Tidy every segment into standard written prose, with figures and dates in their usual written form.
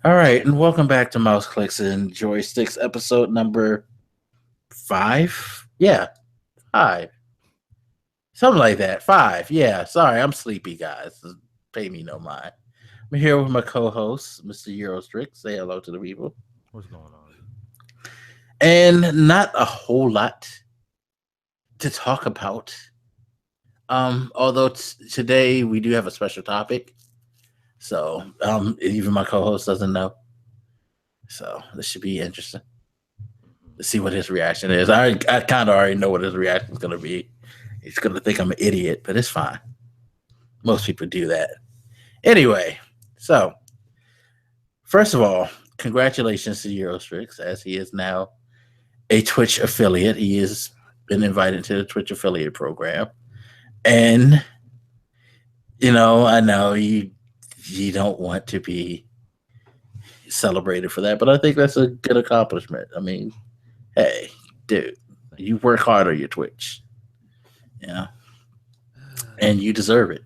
All right, and welcome back to Mouse Clicks and Joysticks, episode number 5. Yeah, 5, something like that. 5. Yeah, sorry, I'm sleepy, guys. Pay me no mind. I'm here with my co-host, Mr. Eurostrix. Say hello to the people. What's going on? And not a whole lot to talk about. Although today we do have a special topic, so even my co-host doesn't know. So this should be interesting to see what his reaction is. I kind of already know what his reaction is going to be. He's going to think I'm an idiot, but it's fine. Most people do that. Anyway, so first of all, congratulations to Eurostrix, as he is now a Twitch affiliate. He has been invited to the Twitch affiliate program. And, I know you don't want to be celebrated for that, but I think that's a good accomplishment. I mean, hey, dude, Thank you work hard on your Twitch, you know, you. and you deserve it.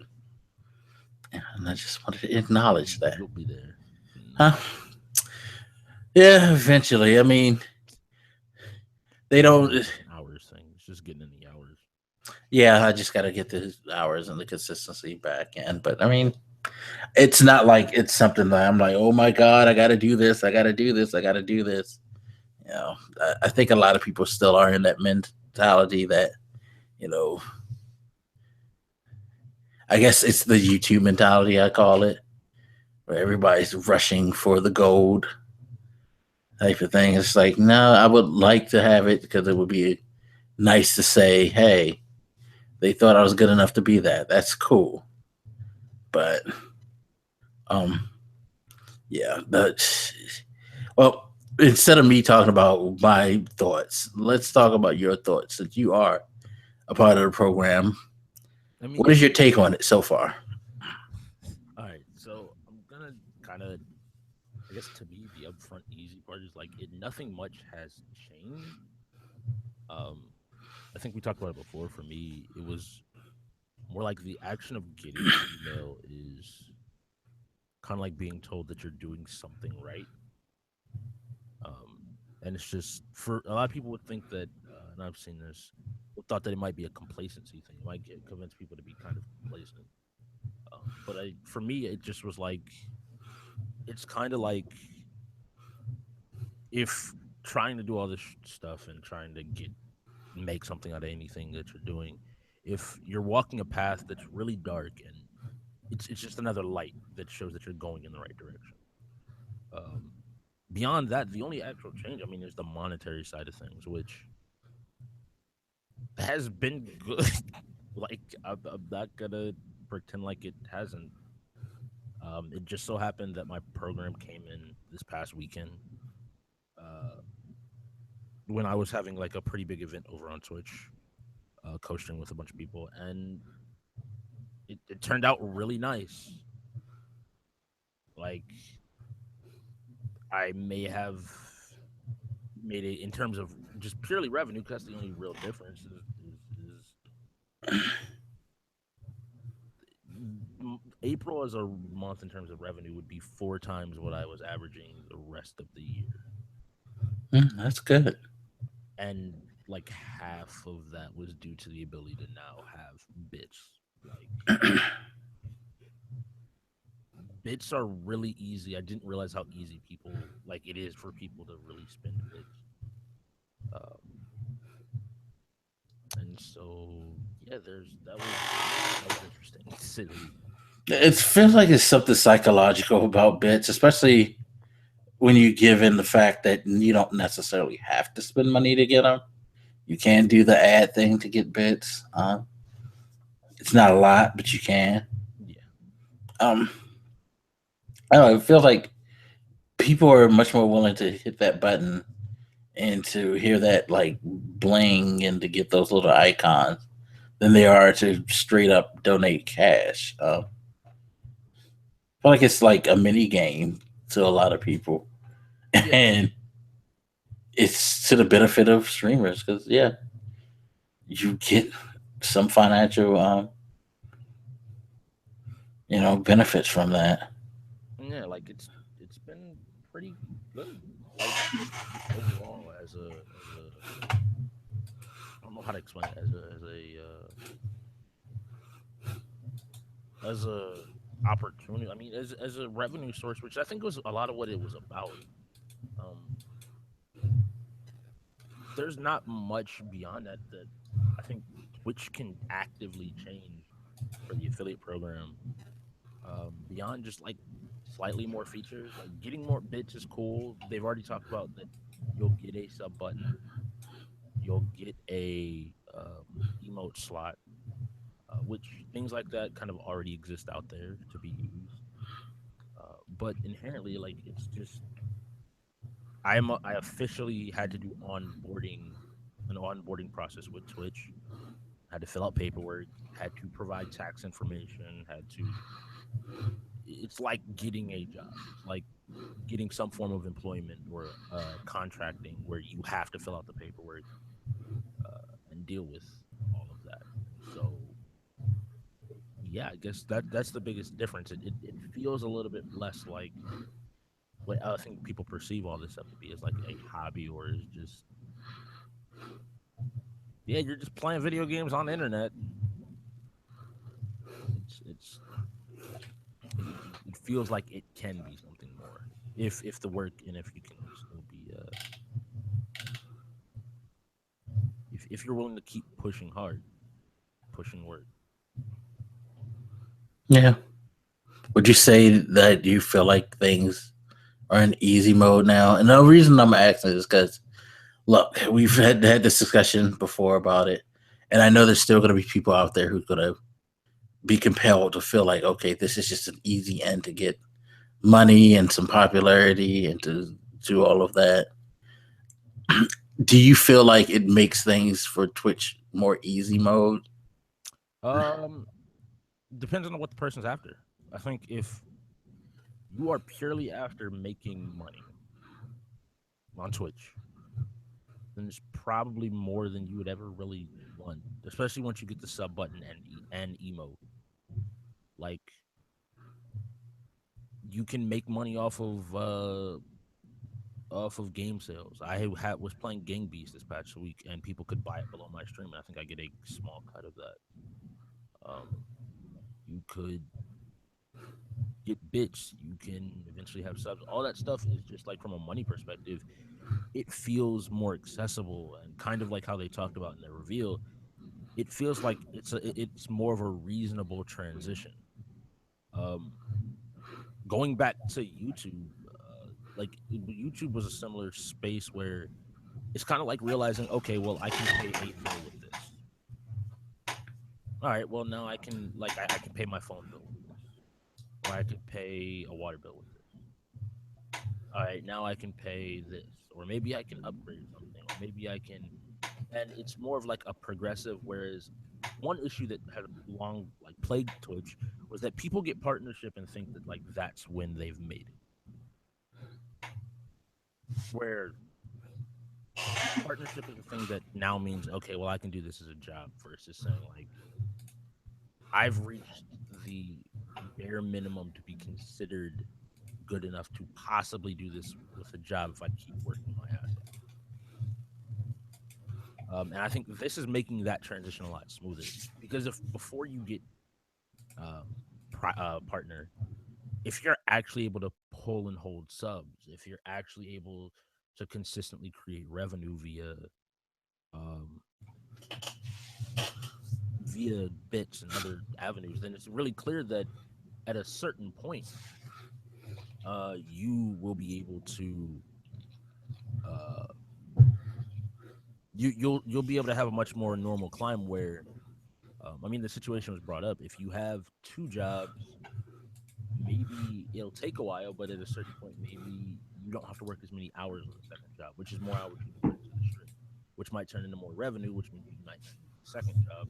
And I just wanted to acknowledge that. You'll be there. Huh? Yeah, eventually. I mean, they don't. It's an hours thing. It's just getting in the hours. Yeah, I just got to get the hours and the consistency back in. But I mean, it's not like it's something that I'm like, oh my God, I got to do this. I got to do this. I got to do this. I think a lot of people still are in that mentality that, you know, I guess it's the YouTube mentality, I call it, where everybody's rushing for the gold type of thing. It's like, no, I would like to have it because it would be nice to say, hey, they thought I was good enough to be that. That's cool. But um yeah, but well, instead of me talking about my thoughts, let's talk about your thoughts since you are a part of the program. I What mean, is your take on it so far? all right. So I'm gonna kind of, I guess, to me, the upfront easy part is like nothing much has changed. Um, I think we talked about it before. For me, it was more like the action of getting the email is kind of like being told that you're doing something right. Um, and it's just for a lot of people would think that, and I've seen this, thought that it might be a complacency thing. It might convince people to be kind of complacent. But for me, it just was like it's kind of like if trying to do all this stuff and trying to make something out of anything that you're doing, if you're walking a path that's really dark and it's just another light that shows that you're going in the right direction. Um, Beyond that, the only actual change, I mean, is the monetary side of things, which has been good. Like I'm not gonna pretend like it hasn't. It just so happened that my program came in this past weekend uh, when I was having like a pretty big event over on Twitch, coaching with a bunch of people, and it turned out really nice. Like I may have made it in terms of just purely revenue, because that's the only real difference. Is April as a month in terms of revenue would be 4 times what I was averaging the rest of the year, That's good. and like half of that was due to the ability to now have bits. Like bits are really easy. I didn't realize how easy people like it is for people to really spend bits. Um, and so yeah, that was interesting to say the least. It feels like it's something psychological about bits, especially when you give in the fact that you don't necessarily have to spend money to get them. You can do the ad thing to get bits. It's not a lot, but you can. Yeah, Um, I don't know. It feels like people are much more willing to hit that button and to hear that like bling and to get those little icons than they are to straight up donate cash. I feel like it's like a mini game to a lot of people, yeah, and it's to the benefit of streamers because yeah, you get some financial benefits from that. yeah. Like it's been pretty good. Like just overall as a I don't know how to explain it as a opportunity. I mean, as a revenue source, which I think was a lot of what it was about. Um, there's not much beyond that that I think Twitch can actively change for the affiliate program. Beyond just like slightly more features, like getting more bits is cool. They've already talked about that. You'll get a sub button. You'll get a emote slot, which things like that kind of already exist out there to be used. But inherently, like it's just I officially had to do an onboarding process with Twitch. Had to fill out paperwork. Had to provide tax information. Had to. It's like getting a job. It's like getting some form of employment or contracting where you have to fill out the paperwork and deal with all of that. And so, yeah, I guess that's the biggest difference. It feels a little bit less like what I think people perceive all this stuff to be as like a hobby or is just yeah, you're just playing video games on the internet. It's it feels like it can be something more if the work and if you can still be if you're willing to keep pushing hard, pushing work. Yeah. Would you say that you feel like things are in easy mode now? And the reason I'm asking is because look, we've had this discussion before about it, and I know there's still going to be people out there who's going to be compelled to feel like, okay, this is just an easy end to get money and some popularity and to do all of that. Do you feel like it makes things for Twitch more easy mode? Um, depends on what the person's after. I think if you are purely after making money on Twitch, then it's probably more than you would ever really want. Especially once you get the sub button and emote. Like you can make money off of game sales. Was playing Gang Beast this past week, and people could buy it below my stream, and I think I get a small cut of that. You could get bits. You can eventually have subs. All that stuff is just like from a money perspective. It feels more accessible and kind of like how they talked about in the reveal. It feels like it's more of a reasonable transition. Um, Going back to YouTube, YouTube was a similar space where it's kind of like realizing, okay, well, I can pay a bill with this. All right, well now I can I can pay my phone bill with this, or I could pay a water bill with this. All right, now I can pay this, or maybe I can upgrade something, or maybe I can, and it's more of like a progressive. Whereas one issue that had long like plagued Twitch was that people get partnership and think that like that's when they've made it. Where partnership is a thing that now means okay, well I can do this as a job versus saying like I've reached the bare minimum to be considered good enough to possibly do this with a job if I keep working my ass off. And I think this is making that transition a lot smoother because if before you get um, partner, if you're actually able to pull and hold subs, if you're actually able to consistently create revenue um, via bits and other avenues, then it's really clear that at a certain point, you will be able to uh, you'll be able to have a much more normal climb where I mean the situation was brought up. If you have two jobs, maybe it'll take a while, but at a certain point, maybe you don't have to work as many hours on the second job, which is more hours you can put into the stream, which might turn into more revenue, which means you might not need the second job,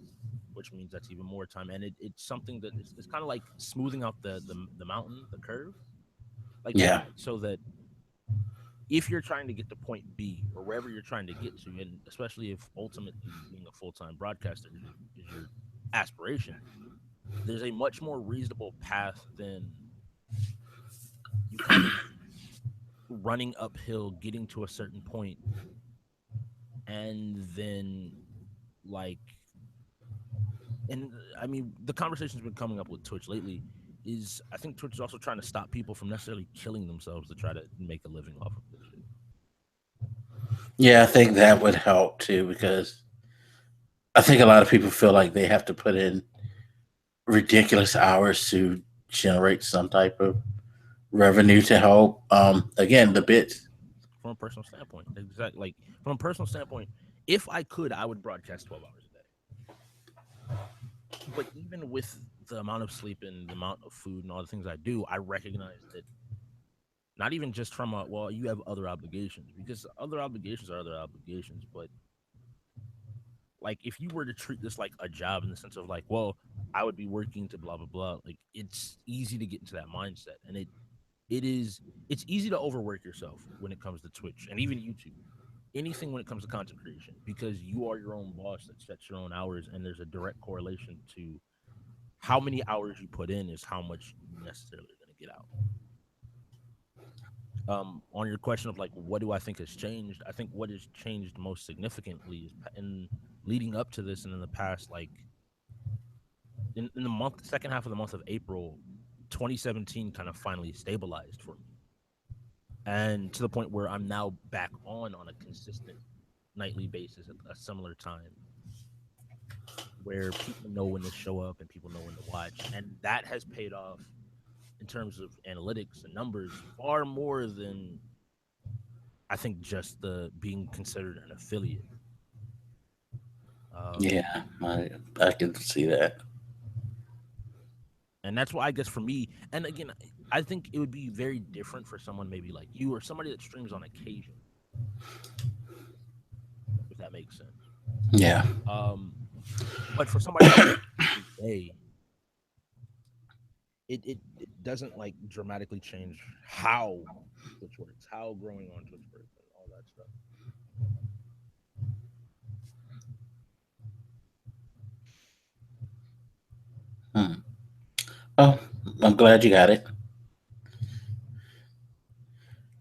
which means that's even more time. And it's something that it's kind of like smoothing out the mountain, the curve, like Yeah. making it so that if you're trying to get to point B or wherever you're trying to get to, and especially if ultimately being a full time broadcaster is your aspiration, there's a much more reasonable path than you kind of. running uphill, getting to a certain point, and then like, and I mean, the conversation's been coming up with Twitch lately. Is I think Twitch is also trying to stop people from necessarily killing themselves to try to make a living off of this shit. Yeah, I think that would help too because I think a lot of people feel like they have to put in ridiculous hours to generate some type of revenue to help. Again, From the bits. from a personal standpoint, exactly. Like from a personal standpoint, if I could, I would broadcast 12 hours a day. But even with the amount of sleep and the amount of food and all the things I do, I recognize that not even just from a, well, you have other obligations, because other obligations are other obligations, but like if you were to treat this like a job in the sense of like, well, I would be working to blah blah blah, like it's easy to get into that mindset, and it is, it's easy to overwork yourself when it comes to Twitch and even YouTube, anything when it comes to content creation, because you are your own boss that sets your own hours, and there's a direct correlation to how many hours you put in is how much you necessarily are going to get out. On your question of like, what do I think has changed? I think what has changed most significantly is in leading up to this and in the past, like in the month, second half of the month of April, 2017 kind of finally stabilized for me. And to the point where I'm now back on a consistent nightly basis at a similar time where people know when to show up and people know when to watch. And that has paid off in terms of analytics and numbers far more than I think just the being considered an affiliate. Um, Yeah, I can see that. and that's why I guess for me, and again, I think it would be very different for someone maybe like you or somebody that streams on occasion, if that makes sense. Yeah, Um, but for somebody that streams every day, it doesn't like dramatically change how Twitch works, how growing on Twitch works, and all that stuff. hmm. Oh, I'm glad you got it.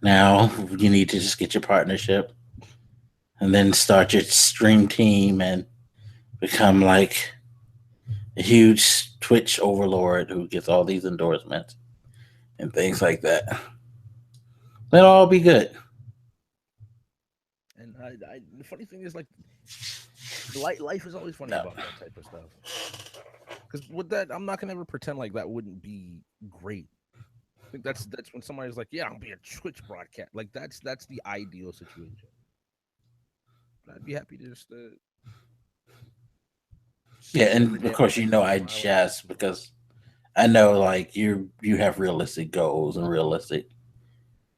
Now you need to just get your partnership and then start your stream team and become like a huge Twitch overlord who gets all these endorsements and things like that. It'll all be good. And the funny thing is, like, life is always funny No. about that type of stuff. Because with that, I'm not gonna ever pretend like that wouldn't be great. I think that's when somebody's like, "Yeah, I'll be a Twitch broadcast." Like that's the ideal situation. But I'd be happy to just Yeah, stream every and day of at my course you know computer I for hours. jest because I know like you have realistic goals and realistic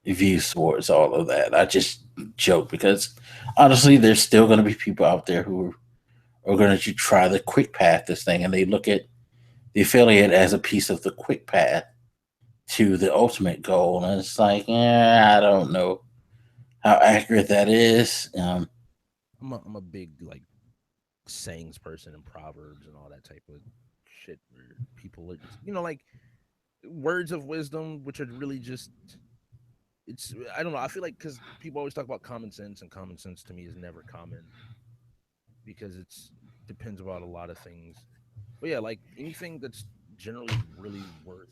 views towards all of that. I just joke because honestly, there's still going to be people out there who are going to try the quick path this thing, and they look at the affiliate as a piece of the quick path to the ultimate goal, and it's like, I don't know how accurate that is. I'm a big like sayings person and proverbs and all that type of shit where people are just, like words of wisdom, which are really just, it's, I don't know. I feel like because people always talk about common sense, and common sense to me is never common because it's depends about a lot of things. But yeah, like anything that's generally really worth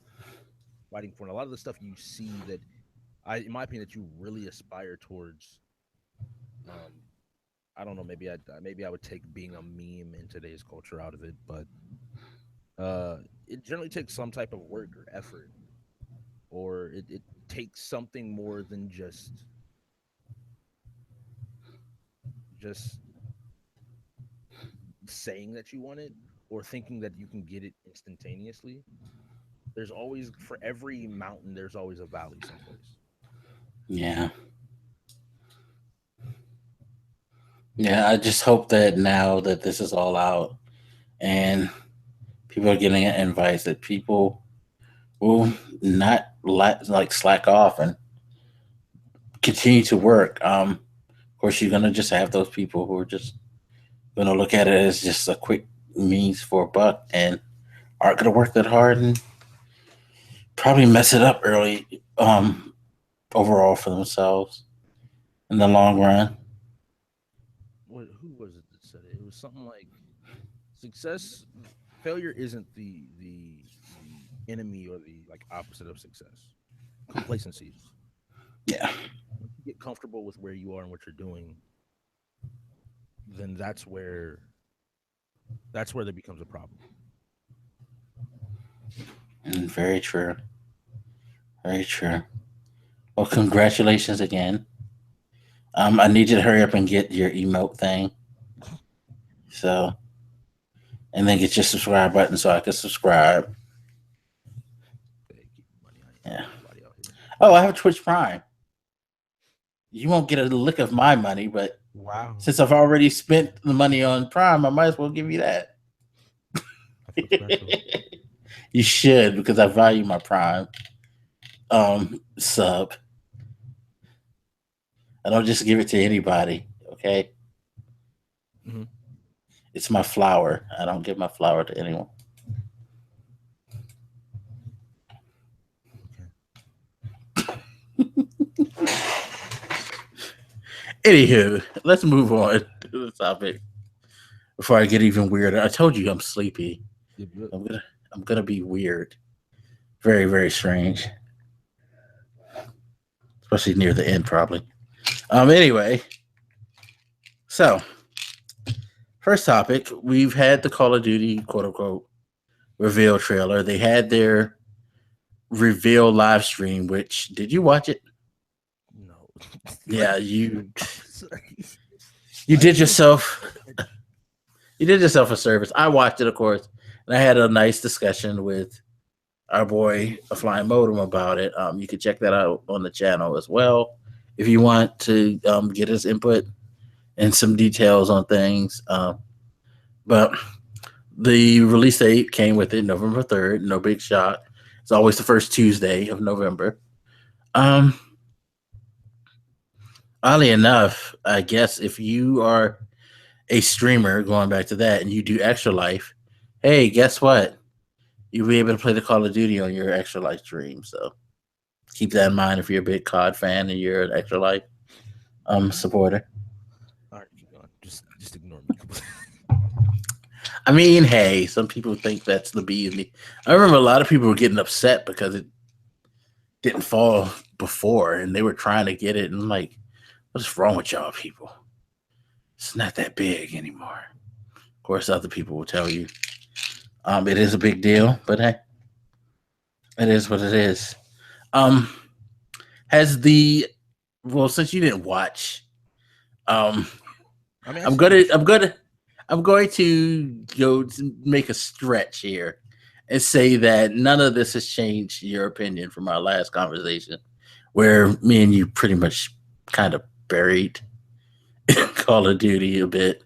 fighting for, and a lot of the stuff you see that in my opinion, that you really aspire towards. Um, I don't know. Maybe I would take being a meme in today's culture out of it, but uh, it generally takes some type of work or effort, or it takes something more than just saying that you want it or thinking that you can get it instantaneously. There's always, for every mountain, there's always a valley someplace. Yeah, yeah. I just hope that now that this is all out and people are getting advice that people will not like slack off and continue to work. Of course, you're gonna just have those people who are just gonna look at it as just a quick means for a buck and aren't gonna work that hard and probably mess it up early. overall for themselves in the long run. What? Who was it that said it? It was something like success. Failure isn't the enemy or the like opposite of success. Complacency is. Yeah. Once you get comfortable with where you are and what you're doing, then that's where there becomes a problem. Very true. Very true. Well, congratulations again. I need you to hurry up and get your emote thing. So, and then get your subscribe button so I can subscribe. Hey, keep your money. I ain't Yeah. helping nobody out here. Oh, I have Twitch Prime. You won't get a lick of my money, but Wow, since I've already spent the money on Prime, I might as well give you that. I feel special. You should because I value my Prime sub. I don't just give it to anybody. Okay, Hmm. it's my flower. I don't give my flower to anyone. Okay. Anywho, let's move on to the topic before I get even weirder. I told you I'm sleepy. Yep, yep. I'm gonna I'm gonna be weird. Very, very strange. Especially near the end probably. Anyway, so first topic, we've had the Call of Duty quote unquote reveal trailer. They had their reveal live stream, which did you watch it? No. Yeah, you I'm sorry. you I did didn't even see yourself it. you did yourself a service. I watched it, of course, and I had a nice discussion with our boy a flying modem about it. You can check that out on the channel as well if you want to get his input and some details on things. But the release date came with it, November 3rd. No big shock. It's always the first Tuesday of November. Um, Oddly enough, I guess if you are a streamer, going back to that, and you do Extra Life, hey, guess what? You'll be able to play the Call of Duty on your Extra Life stream. So keep that in mind if you're a big COD fan and you're an Extra Life supporter. All right, keep going. Just ignore me. I mean, hey, some people think that's the B and the. I remember a lot of people were getting upset because it didn't fall before, and they were trying to get it. And I'm like, what's wrong with y'all people? It's not that big anymore. Of course, other people will tell you it is a big deal, but hey, it is what it is. Um, has the well, since you didn't watch, um, I mean, I I'm seen the gonna, I'm trailer. gonna, I'm going to go to make a stretch here and say that none of this has changed your opinion from our last conversation, where me and you pretty much kind of buried Call of Duty a bit.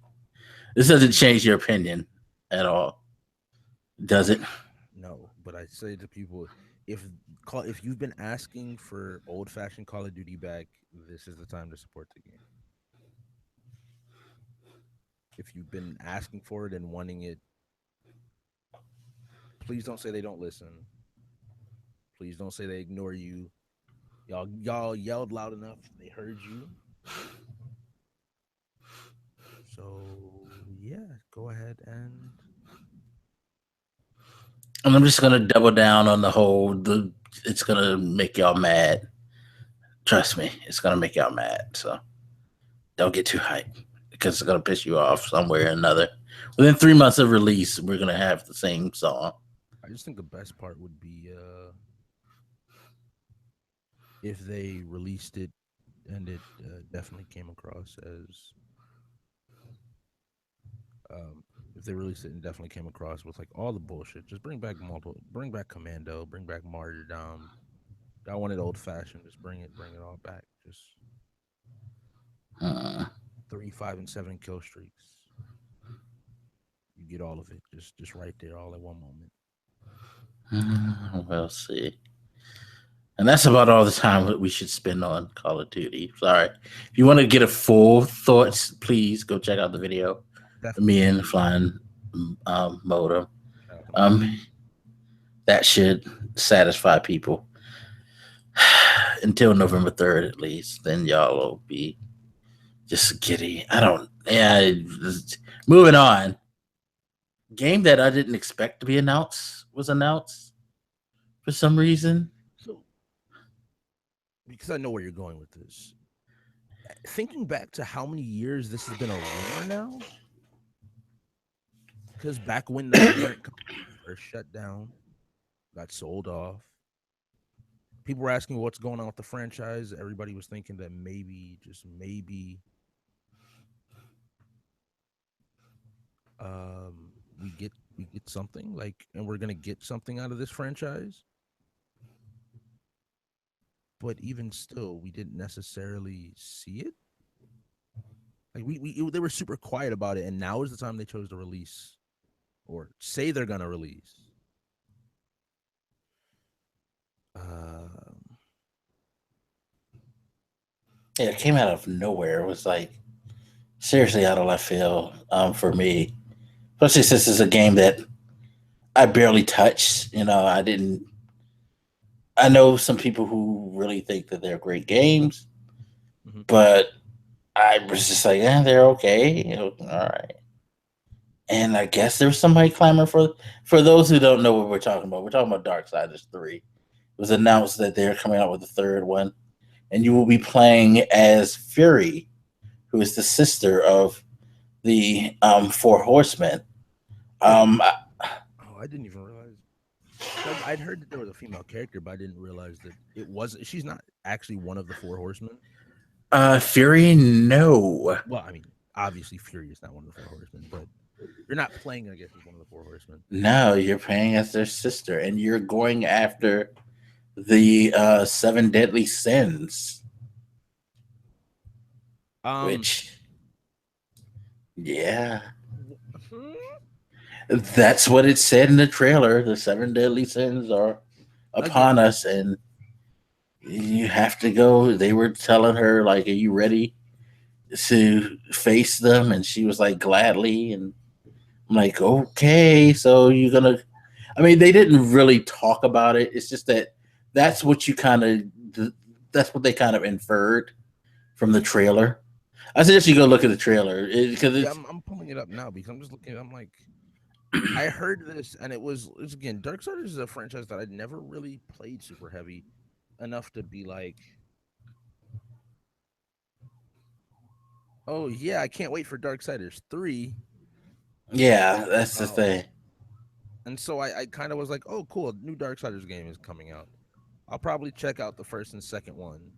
This doesn't change your opinion at all, does it? No, but I say to people, if if you've been asking for old fashioned Call of Duty back, this is the time to support the game. If you've been asking for it and wanting it, please don't say they don't listen. Please don't say they ignore you. Y'all yelled loud enough. They heard you. So yeah, go ahead and And I'm just gonna double down on the whole. It's gonna make y'all mad. Trust me, it's gonna make y'all mad. So don't get too hyped because it's gonna piss you off somewhere or another. Within 3 months of release, we're gonna have the same song. I just think the best part would be if they released it and it definitely came across as um, if they released it and definitely came across with like all the bullshit. Just bring back Commando, bring back Martyrdom. I want it old fashioned. Just bring it all back. Just Uh, 3, 5, and 7 kill streaks. You get all of it, just right there, all at one moment. we'll see. And that's about all the time that we should spend on Call of Duty. Sorry. If you want to get a full thoughts, please go check out the video. Definitely Me check and Flying Modem. out Um, that should satisfy people. until November 3rd at least. Then y'all will be just giddy. I don't. Yeah. Moving on. Game that I didn't expect to be announced was announced for some reason. So, because I know where you're going with this, thinking back to how many years this has been a rumor now, because back when the parent company first shut down, got sold off, people were asking what's going on with the franchise. Everybody was thinking that maybe, just maybe, we get something like, and we're gonna get something out of this franchise. But even still, we didn't necessarily see it. Like they were super quiet about it, and now is the time they chose to release or say they're gonna release. Um, Yeah, it came out of nowhere. It was like seriously out of left field for me, especially since it's a game that I barely touched. I didn't. I know some people who really think that they're great games, mhm. but I was just like, yeah, they're okay. All right. And I guess there's somebody clamoring for those who don't know what we're talking about. We're talking about Darksiders 3. It was announced that they're coming out with a third one, and you will be playing as Fury, who is the sister of the Four Horsemen. Wait, Um, oh, I didn't even realize. I'd heard that there was a female character, but I didn't realize that it was. She's not actually one of the four horsemen. Fury, no, Well, I mean, obviously, Fury is not one of the four horsemen, but you're not playing, I guess, as one of the four horsemen. no, you're playing as their sister, and you're going after the seven deadly sins, Um, which, yeah, hmm? that's what it said in the trailer. The seven deadly sins are upon Again, us, and you have to go. They were telling her, like, are you ready to face them? And she was like, gladly. And I'm like, okay, so you're gonna. I mean, they didn't really talk about it. It's just that that's what you kind of. That's what they kind of inferred from the trailer. I suggest you go look at the trailer because yeah, it's I'm pulling it up now because I'm just looking. I'm like, I heard this, and it's again, Darksiders is a franchise that I'd never really played super heavy enough to be like, oh yeah, I can't wait for Darksiders 3. yeah, that's the Um, thing. and so I kind of was like, oh cool, new Darksiders game is coming out. I'll probably check out the first and second one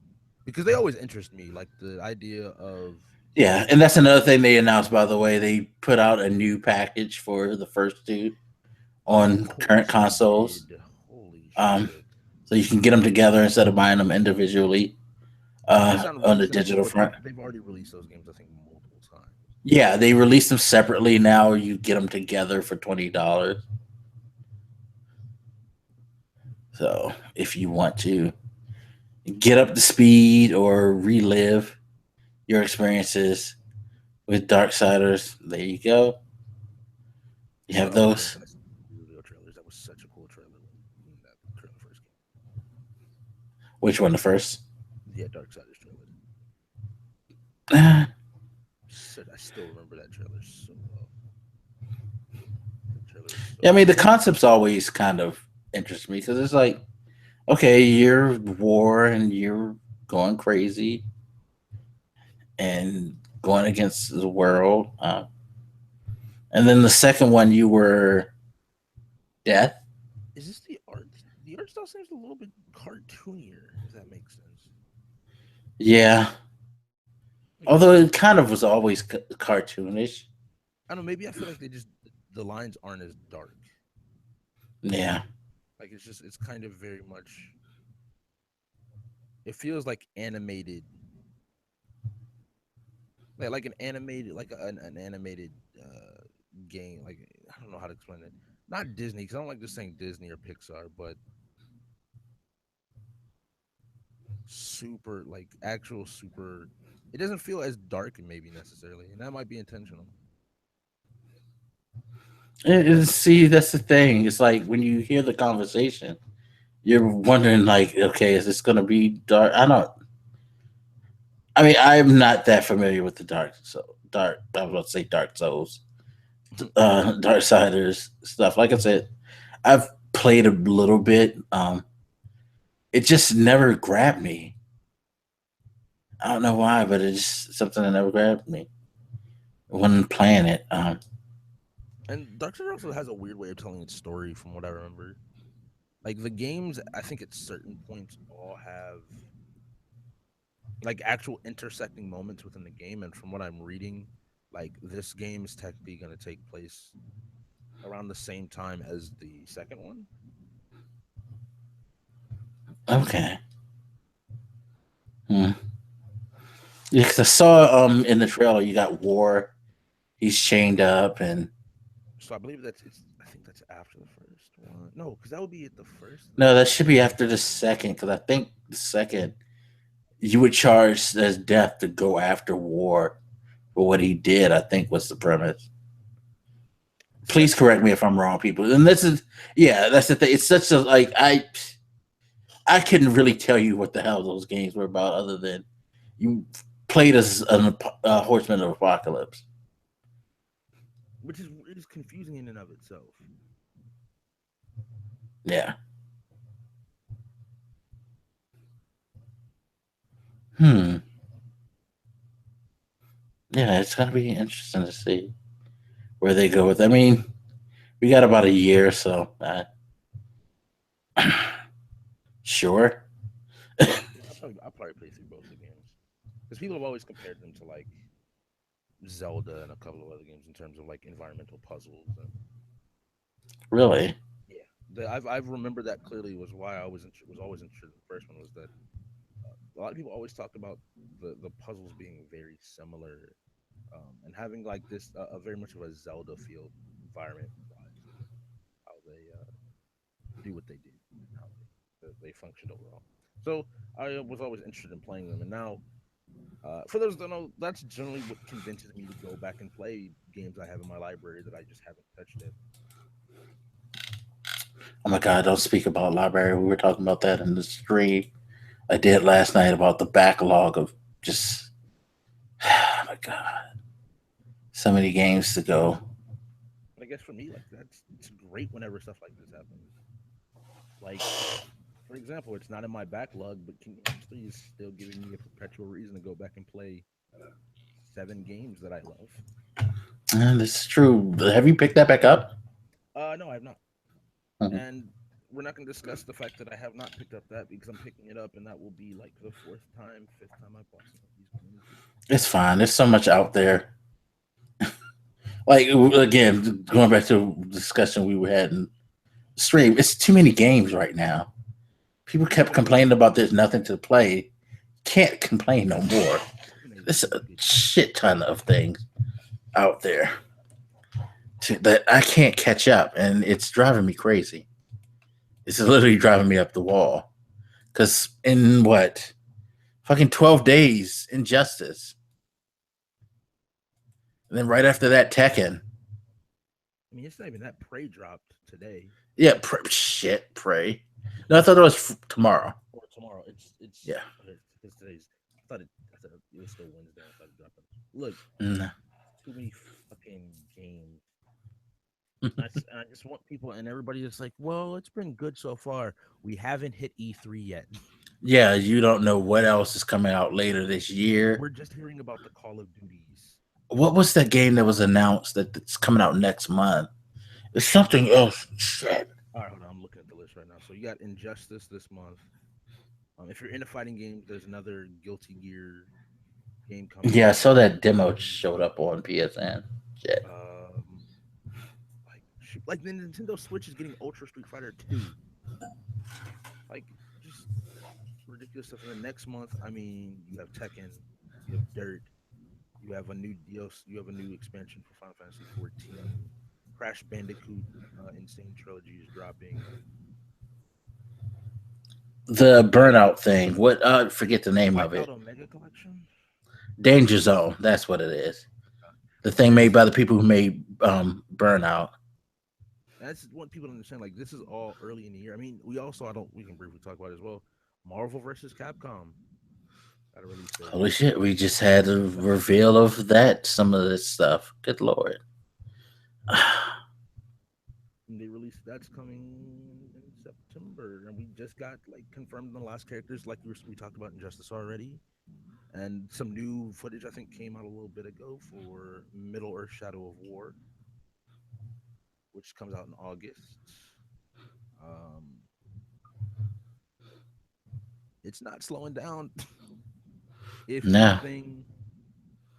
because they always interest me, like the idea of Yeah, and that's another thing they announced. By the way, they put out a new package for the first two of on current course they consoles. did. Holy Um, shit. so you can get them together instead of buying them individually They sound on really the simple, digital but front. they've already released those games I think multiple times. Yeah, they release them separately now. You get them together for $20. So if you want to get up to speed or relive your experiences with Darksiders, there you go. You Shout have out to those those. guys for the reveal trailers. That was such a cool trailer when that trailer first came. Which one? The first? Yeah, Darksiders trailer. Yeah, I still remember that trailer so well. That trailer is so I mean, the cool. concepts always kind of interest me because it's like, okay, you're war and you're going crazy and going against the world. And then the second one, you were death. Is this the art? The art style seems a little bit cartoonier, if that makes sense. Yeah. Like Although it kind of was always cartoonish. I don't know. Maybe I feel like the lines aren't as dark. Yeah. Like it's kind of very much. It feels like animated, like an animated, like an animated game. Like I don't know how to explain it. Not Disney, because I don't like just saying Disney or Pixar, but super like actual super. It doesn't feel as dark, maybe necessarily, and that might be intentional. See, that's the thing. It's like when you hear the conversation, you're wondering like, okay, is this gonna be dark? I don't. I mean, I'm not that familiar with the dark. I was about to say Dark Souls, Darksiders stuff. Like I said, I've played a little bit. It just never grabbed me. I don't know why, but it's just something that never grabbed me when playing it. And Dark Souls also has a weird way of telling its story, from what I remember. Like the games, I think at certain points all have like actual intersecting moments within the game. And from what I'm reading, like this game is technically going to take place around the same time as the second one. Okay. Hmm. Yeah, 'cause I saw in the trailer you got War. He's chained up, and So I believe that's it's. I think that's after the first one. No, because that would be at the first. no, that should be after the second. Because I think the second you would charge as death to go after War for what he did. I think was the premise. See, Please that's what correct me if I'm wrong, people. And this is yeah, that's the thing. It's such a like I couldn't really tell you what the hell those games were about, other than you played as a horseman of apocalypse. which is it is confusing in and of itself. Yeah. Hmm. Yeah, it's gonna be interesting to see where they go with. I mean, we got about a year, so sure. Yeah, I'll probably play through both the games because people have always compared them to like Zelda and a couple of other games in terms of like environmental puzzles and Really. yeah. I've remembered that clearly was why I was always interested in the first one was that a lot of people always talked about the puzzles being very similar and having like this a very much of a Zelda feel environment wise how they do what they do and how they function overall. So I was always interested in playing them, and now for those that don't know, that's generally what convinces me to go back and play games I have in my library that I just haven't touched it. Oh my god, don't speak about library. We were talking about that in the stream I did last night about the backlog of just oh my god, so many games to go. And I guess for me, like that's it's great whenever stuff like this happens. Like for example, it's not in my backlog, but Kingdom Hearts 3 is still giving me a perpetual reason to go back and play 7 games that I love. And this is true. Have you picked that back up? No, I have not. Mhm. And we're not going to discuss the fact that I have not picked up that because I'm picking it up, and that will be like the fourth time, fifth time I bought some of these games. It's fine. There's so much out there. Like again, going back to the discussion we were having stream, it's too many games right now. People kept People, complaining about there's nothing to play. Can't complain no more. even a There's really a good game. shit ton of things out there that I can't catch up, and it's driving me crazy. It's literally driving me up the wall. Because in what fucking 12 days, Injustice, and then right after that, Tekken. I mean, it's not even that Prey dropped today Yeah, shit, pray. No, I thought it was tomorrow. or tomorrow. It's Yeah. it's today's. I thought it was still Wednesday. I thought it dropped. Look, Mm. too many fucking games. And I just want people and everybody that's like, well, it's been good so far. We haven't hit E3 yet. Yeah, you don't know what else is coming out later this year. We're just hearing about the Call of Duties. What was that game that was announced that's coming out next month? It's something else. Shit. All right, hold on. I'm looking at the list right now. So you got Injustice this month. If you're into fighting games, there's another Guilty Gear game coming Yeah, I out. saw that demo showed up on PSN. Shit. Um, like the Nintendo Switch is getting Ultra Street Fighter 2. Like just ridiculous stuff. And the next month, I mean, you have Tekken, you have Dirt, you have a new DLC, you have a new expansion for Final Fantasy 14. Crash Bandicoot Insane Trilogy is dropping. The Burnout thing. What? Forget the name of Wipeout it. Omega Collection. Danger Zone. That's what it is. The thing made There's by the people who made Burnout. And I just want people to understand, like, this is all early in the year. I mean, we also, I don't, we can briefly talk about it as well. Marvel versus Capcom got a release date. Holy shit, we just had a reveal of that, some of this stuff. Good lord. And they released that's coming in September, and we just got like confirmed the last characters, like we talked about Injustice already, and some new footage I think came out a little bit ago for Middle Earth: Shadow of War, which comes out in August. Um, it's not slowing down. If Nah. anything,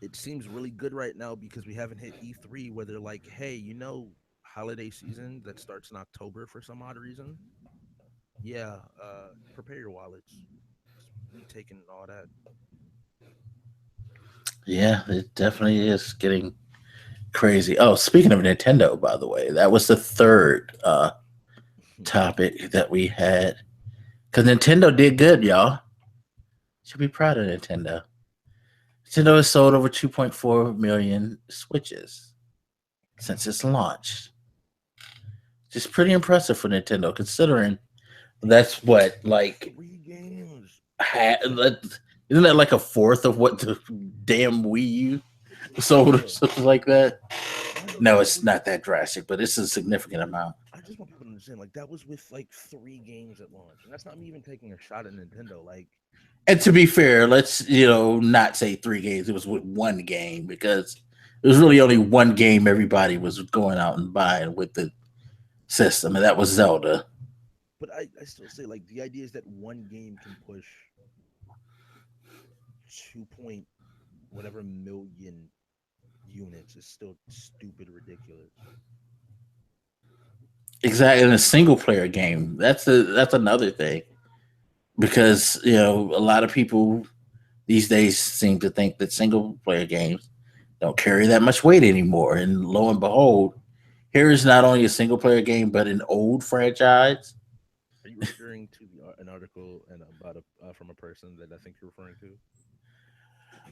it seems really good right now because we haven't hit E3 where they're like, hey, holiday season that starts in October for some odd reason. Yeah, prepare your wallets. We taking all that. Yeah, it definitely is getting crazy. Oh, speaking of Nintendo, by the way, that was the third topic that we had. Because Nintendo did good, y'all. Should be proud of Nintendo. Nintendo has sold over 2.4 million Switches since its launch. Just pretty impressive for Nintendo, considering that's what like Three games. isn't that like a fourth of what the damn Wii U sold or Yeah. something like that? And I know No, that it's was not that drastic, but it's a significant amount. I just want people to understand, like that was with like three games at launch. And that's not me even taking a shot at Nintendo. Like And to be fair, let's not say three games. It was with one game because it was really only one game everybody was going out and buying with the system, and that was Zelda. but I still say like the idea is that one game can push 2 point whatever million units is still stupid ridiculous. Exactly, in a single player game, that's another thing because a lot of people these days seem to think that single player games don't carry that much weight anymore. And lo and behold, here is not only a single player game but an old franchise. Are you referring to an article and about from a person that I think you're referring to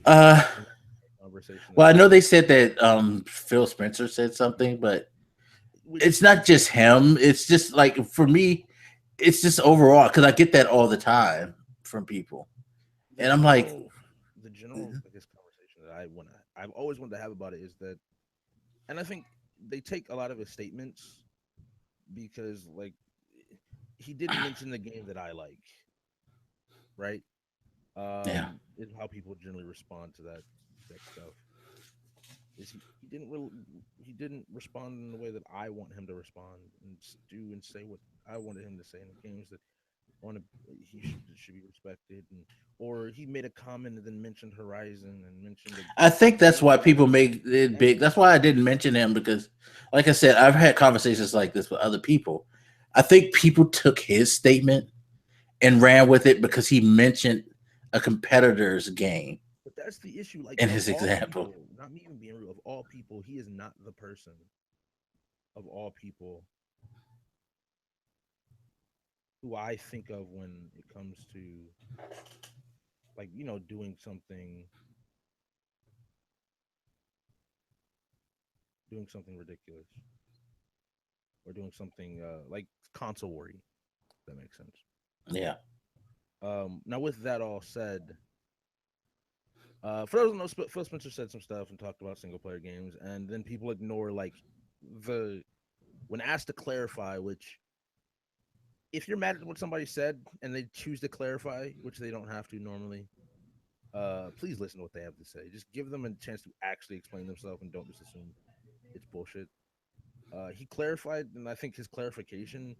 Uh, in that conversation that well, I know said they said that Phil Spencer said something, but which it's not just him. It's just like for me, it's just overall because I get that all the time from people, the and I'm like, general the general I guess conversation that I've always wanted to have about it is that, and I think they take a lot of his statements because like he didn't mention the game that I like, right? yeah. Is how people generally respond to that stuff. Is he didn't respond in the way that I want him to respond and do and say what I wanted him to say in the games that want to he should be respected, and or he made a comment and then mentioned Horizon and mentioned I think a that's game why that I people like, make it and big. That's why I didn't mention him because, like I said, I've had conversations like this with other people. I think people took his statement and ran with it because he mentioned a competitor's game but that's the issue. Like in of his all example. people, not me even being real, of all people, he is not the person of all people who I think of when it comes to like doing something ridiculous or doing something like console worry. If that makes sense. Yeah, Now with that all said, for those who know, Phil Spencer said some stuff and talked about single player games, and then people ignore like the when asked to clarify, which if you're mad at what somebody said and they choose to clarify, which they don't have to normally, please listen to what they have to say. Just give them a chance to actually explain themselves and don't just assume it's bullshit. He clarified, and I think his clarification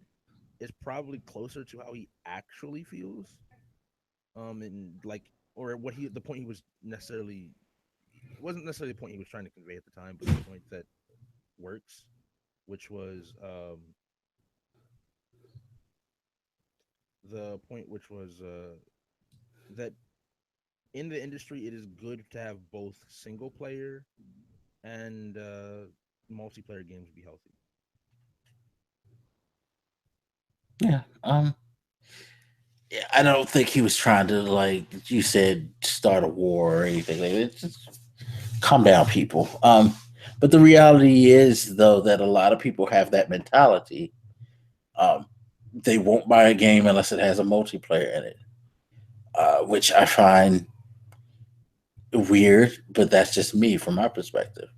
is probably closer to how he actually feels. And like, or what he the point he was necessarily it wasn't necessarily the point he was trying to convey at the time, but the point that works, which was the point which was that in the industry it is good to have both single player and multiplayer games be healthy. yeah. Yeah, I don't think he was trying to like you said start a war or anything like that. Just calm down, people. But the reality is, though, that a lot of people have that mentality. Um, they won't buy a game unless it has a multiplayer in it, which I find weird. But that's just me from my perspective.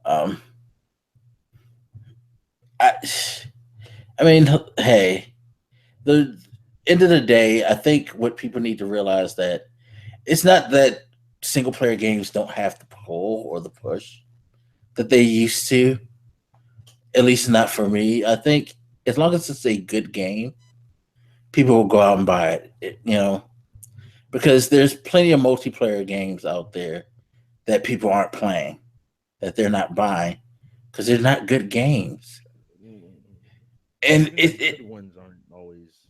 Um, I, I mean, hey, the end of the day, I think what people need to realize that it's not that single player games don't have the pull or the push that they used to. At least not for me. I think as long as it's a good game, people will go out and buy it. Because there's plenty of multiplayer games out there that people aren't playing, that they're not buying, because they're not good games. And And even the it good ones aren't always.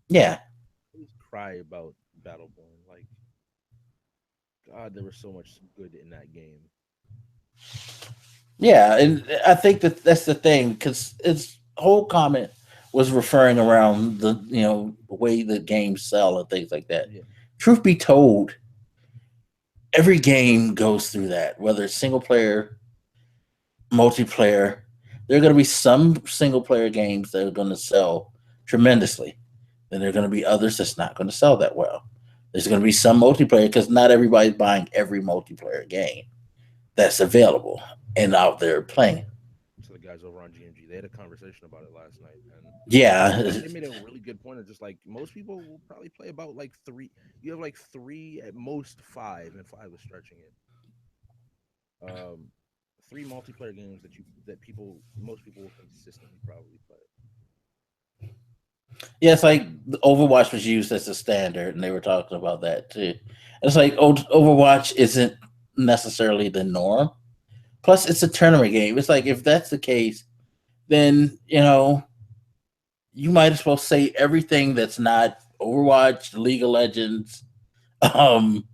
yeah, I always cry about Battleborn. Like, God, there was so much good in that game. yeah, and I think that that's the thing because its whole comment was referring around the way the games sell and things like that. Yeah, Truth be told, every game goes through that, whether it's single player, multiplayer. There are going to be some single player games that are going to sell tremendously. Then there are going to be others that's not going to sell that well. There's going to be some multiplayer because not everybody's buying every multiplayer game that's available and out there playing. to the guys over on GMG, they had a conversation about it last night, and Yeah, they made a really good point of just like most people will probably play about like three. You have like three at most five, and five is stretching it. Um, three multiplayer games that people most people will consistently probably play. yeah. It's like Overwatch was used as a standard, and they were talking about that too. It's like Overwatch isn't necessarily the norm. Plus, it's a tournament game. It's like if that's the case, then you might as well say everything that's not Overwatch, League of Legends, um,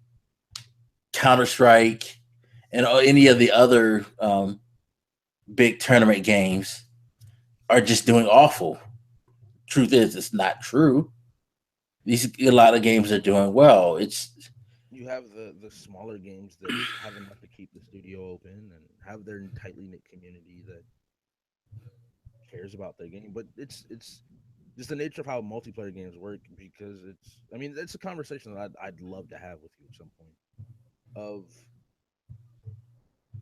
Counter Strike, and any of the other big tournament games are just doing awful. Truth is, it's not true. These a lot of games are doing well. It's You have the smaller games that have enough to keep the studio open and have their tightly knit community that cares about their game. But it's just the nature of how multiplayer games work because it's. I mean, it's a conversation that I'd love to have with you at some point of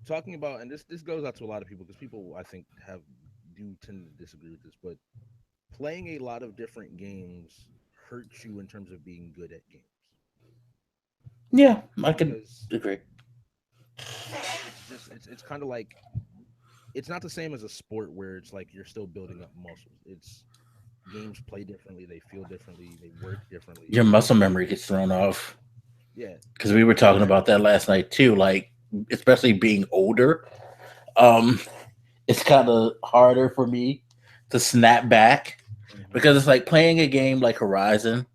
talking about, and this goes out to a lot of people because people I think have do tend to disagree with this, but playing a lot of different games hurts you in terms of being good at games yeah, I can because agree. it's kind of like it's not the same as a sport where it's like you're still building up muscles. It's games play differently, they feel differently, they work differently. Your muscle memory gets thrown off Yeah, because we were talking about that last night too. Like, especially being older, um, it's kind of harder for me to snap back hmm because it's like playing a game like Horizon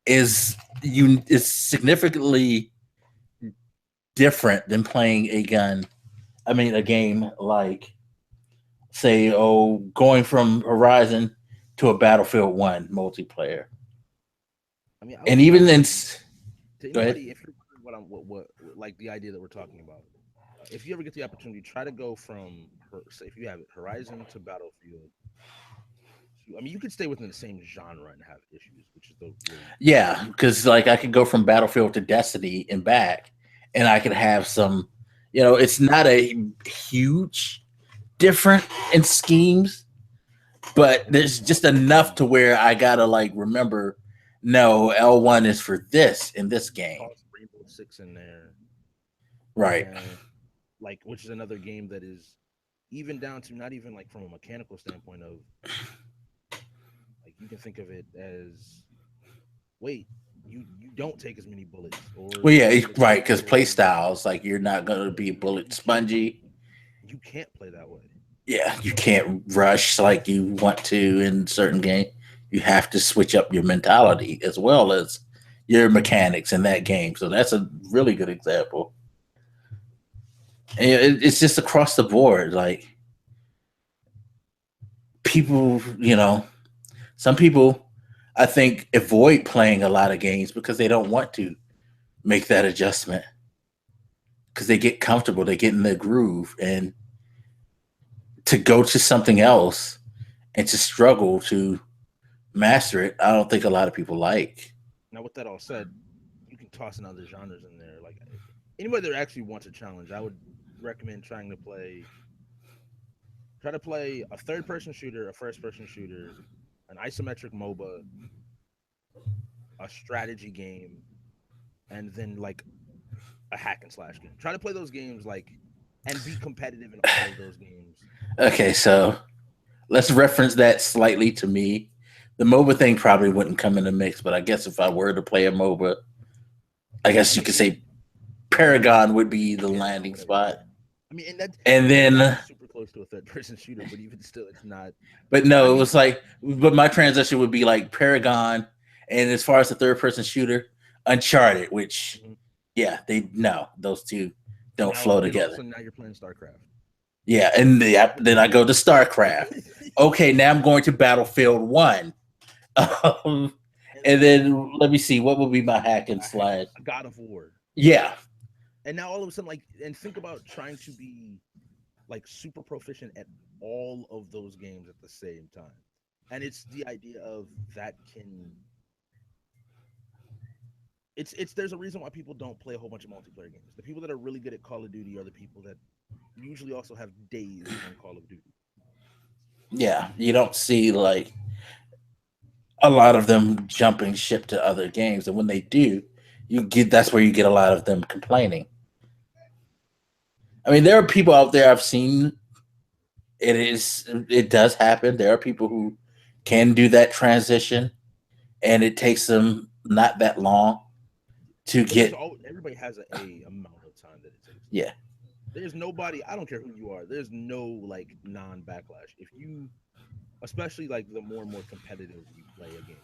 is significantly different than playing a gun. I mean, a game like say, going from Horizon to a Battlefield One multiplayer, I mean, I and would even then, challenge to go ahead. anybody if you're wondering what like the idea that we're talking about. If you ever get the opportunity, try to go from say if you have it Horizon to Battlefield. I mean, you could stay within the same genre and have issues, which is the really Yeah, because like I could go from Battlefield to Destiny and back, and I could have some. It's not a huge different in schemes, but there's just enough to where I gotta like remember. No, L1 is for this in this game, toss Rainbow Six in there, right? and like which is another game that is even down to not even like from a mechanical standpoint of like you can think of it as wait you don't take as many bullets or Well, there's yeah, limited right. Because explosions play or styles, like you're not gonna be bullet spongy. you can't play that way. Yeah, you can't rush like you want to in certain game. You have to switch up your mentality as well as your mechanics in that game. So that's a really good example. And it's just across the board. Like people, some people, I think, avoid playing a lot of games because they don't want to make that adjustment. because they get comfortable, they get in the groove, and to go to something else and to struggle to master it, I don't think a lot of people like. Now, with that all said, you can toss in other genres in there. Like anybody that actually wants a challenge, I would recommend try to play a third person shooter, a first person shooter, an isometric MOBA, a strategy game, and then like a hack and slash game. Try to play those games like and be competitive in all of those games. Okay, so let's reference that slightly to me. The MOBA thing probably wouldn't come in the mix, but I guess if I were to play a MOBA, I I guess you mean, could say Paragon would be the Paragon, landing whatever. Yeah. spot. I mean, and that And Paragon then, is super close to a third person shooter, but even still, it's not. but I no, it mean, was like, but my transition would be like Paragon. And as far as the third person shooter, Uncharted, which, mhm. yeah, no, those two don't Now flow then all of a together. sudden now you're playing StarCraft. Yeah, and then I go to StarCraft. Okay, now I'm going to Battlefield 1. Um, And and then then let me see, what would be my hack and slash? a God of War. Yeah, And now all of a sudden, like, and think about trying to be like super proficient at all of those games at the same time. And it's the idea of that can it's there's a reason why people don't play a whole bunch of multiplayer games. The people that are really good at Call of Duty are the people that usually also have days on Call of Duty. yeah. You don't see like a lot of them jumping ship to other games, and when they do, you get that's where you get a lot of them complaining. I mean, there are people out there I've seen. It does happen. There are people who can do that transition, and it takes them not that long to But there's get. all everybody has a amount of time that it takes them. Yeah, There's nobody, I don't care who you are, there's no like non backlash. If you especially like the more and more competitive you play a game.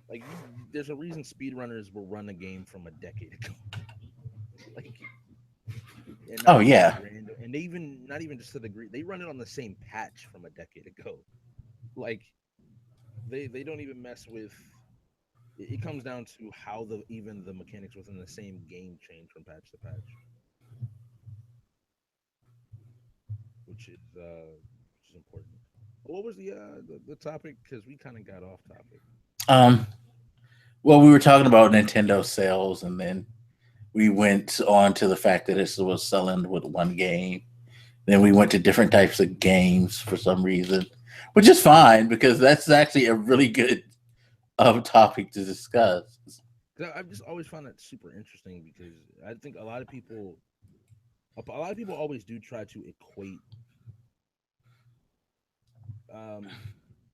Like you there's a reason speedrunners will run a game from a decade ago. Like and oh not just like yeah, random and they even not even just to the degree they run it on the same patch from a decade ago. Like they don't even mess with it comes down to how the even the mechanics within the same game change from patch to patch, which is important. What was the topic? Because we kind of got off topic. um well, we were talking about Nintendo sales, and then we went on to the fact that it was selling with one game. Then we went to different types of games for some reason, which is fine because that's actually a really good topic to discuss. 'Cause I've just always found that super interesting because I think a lot of people always do try to equate um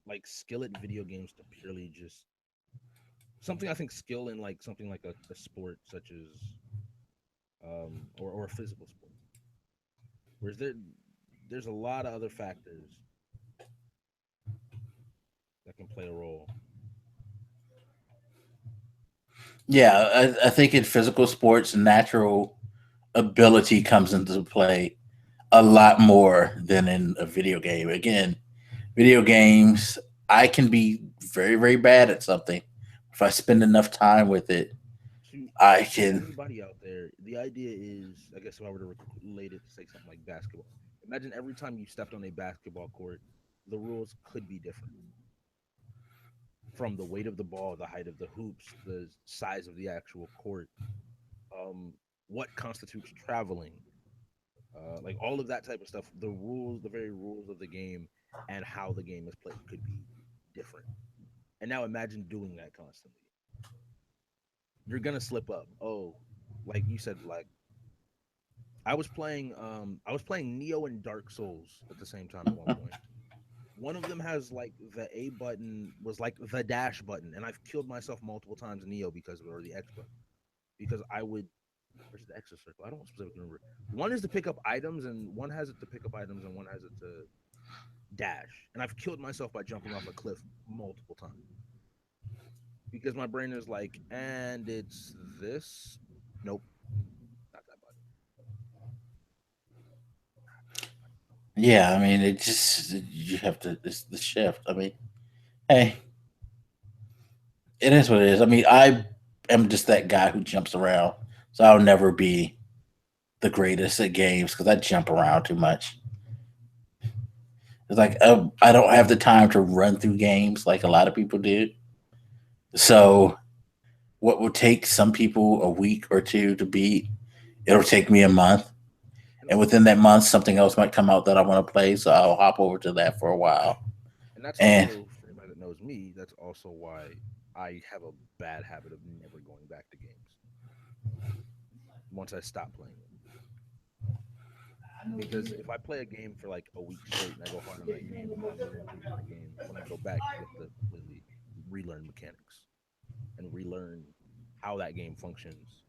like skill at video games to purely just something. I think skill in like something like a sport such as or a physical sport. Whereas there's a lot of other factors that can play a role. Yeah, I think in physical sports, natural ability comes into play a lot more than in a video game. Again, video games, I can be very, very bad at something. If I spend enough time with it, I To can. anybody out there, the idea is, I guess, if I were to relate it to say something like basketball, imagine every time you stepped on a basketball court, the rules could be different from the weight of the ball, the height of the hoops, the size of the actual court, um, what constitutes traveling, like all of that type of stuff. The rules, the very rules of the game, and how the game is played could be different. And now imagine doing that constantly. You're gonna slip up. Oh, like you said, like I was playing Neo and Dark Souls at the same time at one point. One of them has like the A button was like the dash button, and I've killed myself multiple times in Neo because of it, or the X button. Because I would where's the X circle? I don't specifically remember. One is to pick up items, and one has it to pick up items, and one has it to dash. And I've killed myself by jumping off a cliff multiple times because my brain is like, and it's this. Nope, not that button. Yeah, I mean, it just you have to. It's the shift. I mean, hey, it is what it is. I mean, I am just that guy who jumps around So I'll never be the greatest at games because I jump around too much. It's like I don't have the time to run through games like a lot of people do. So what will take some people a week or two to beat, it'll take me a month. And And within that month, something else might come out that I want to play. So I'll hop over to that for a while. and that's And also for anybody that knows me. That's also why I have a bad habit of never going back to games once I stop playing them. Because if I play a game for like a week straight and I go hard on that game and then I move on to a different game, when I go back, you have to completely relearn mechanics and relearn how that game functions.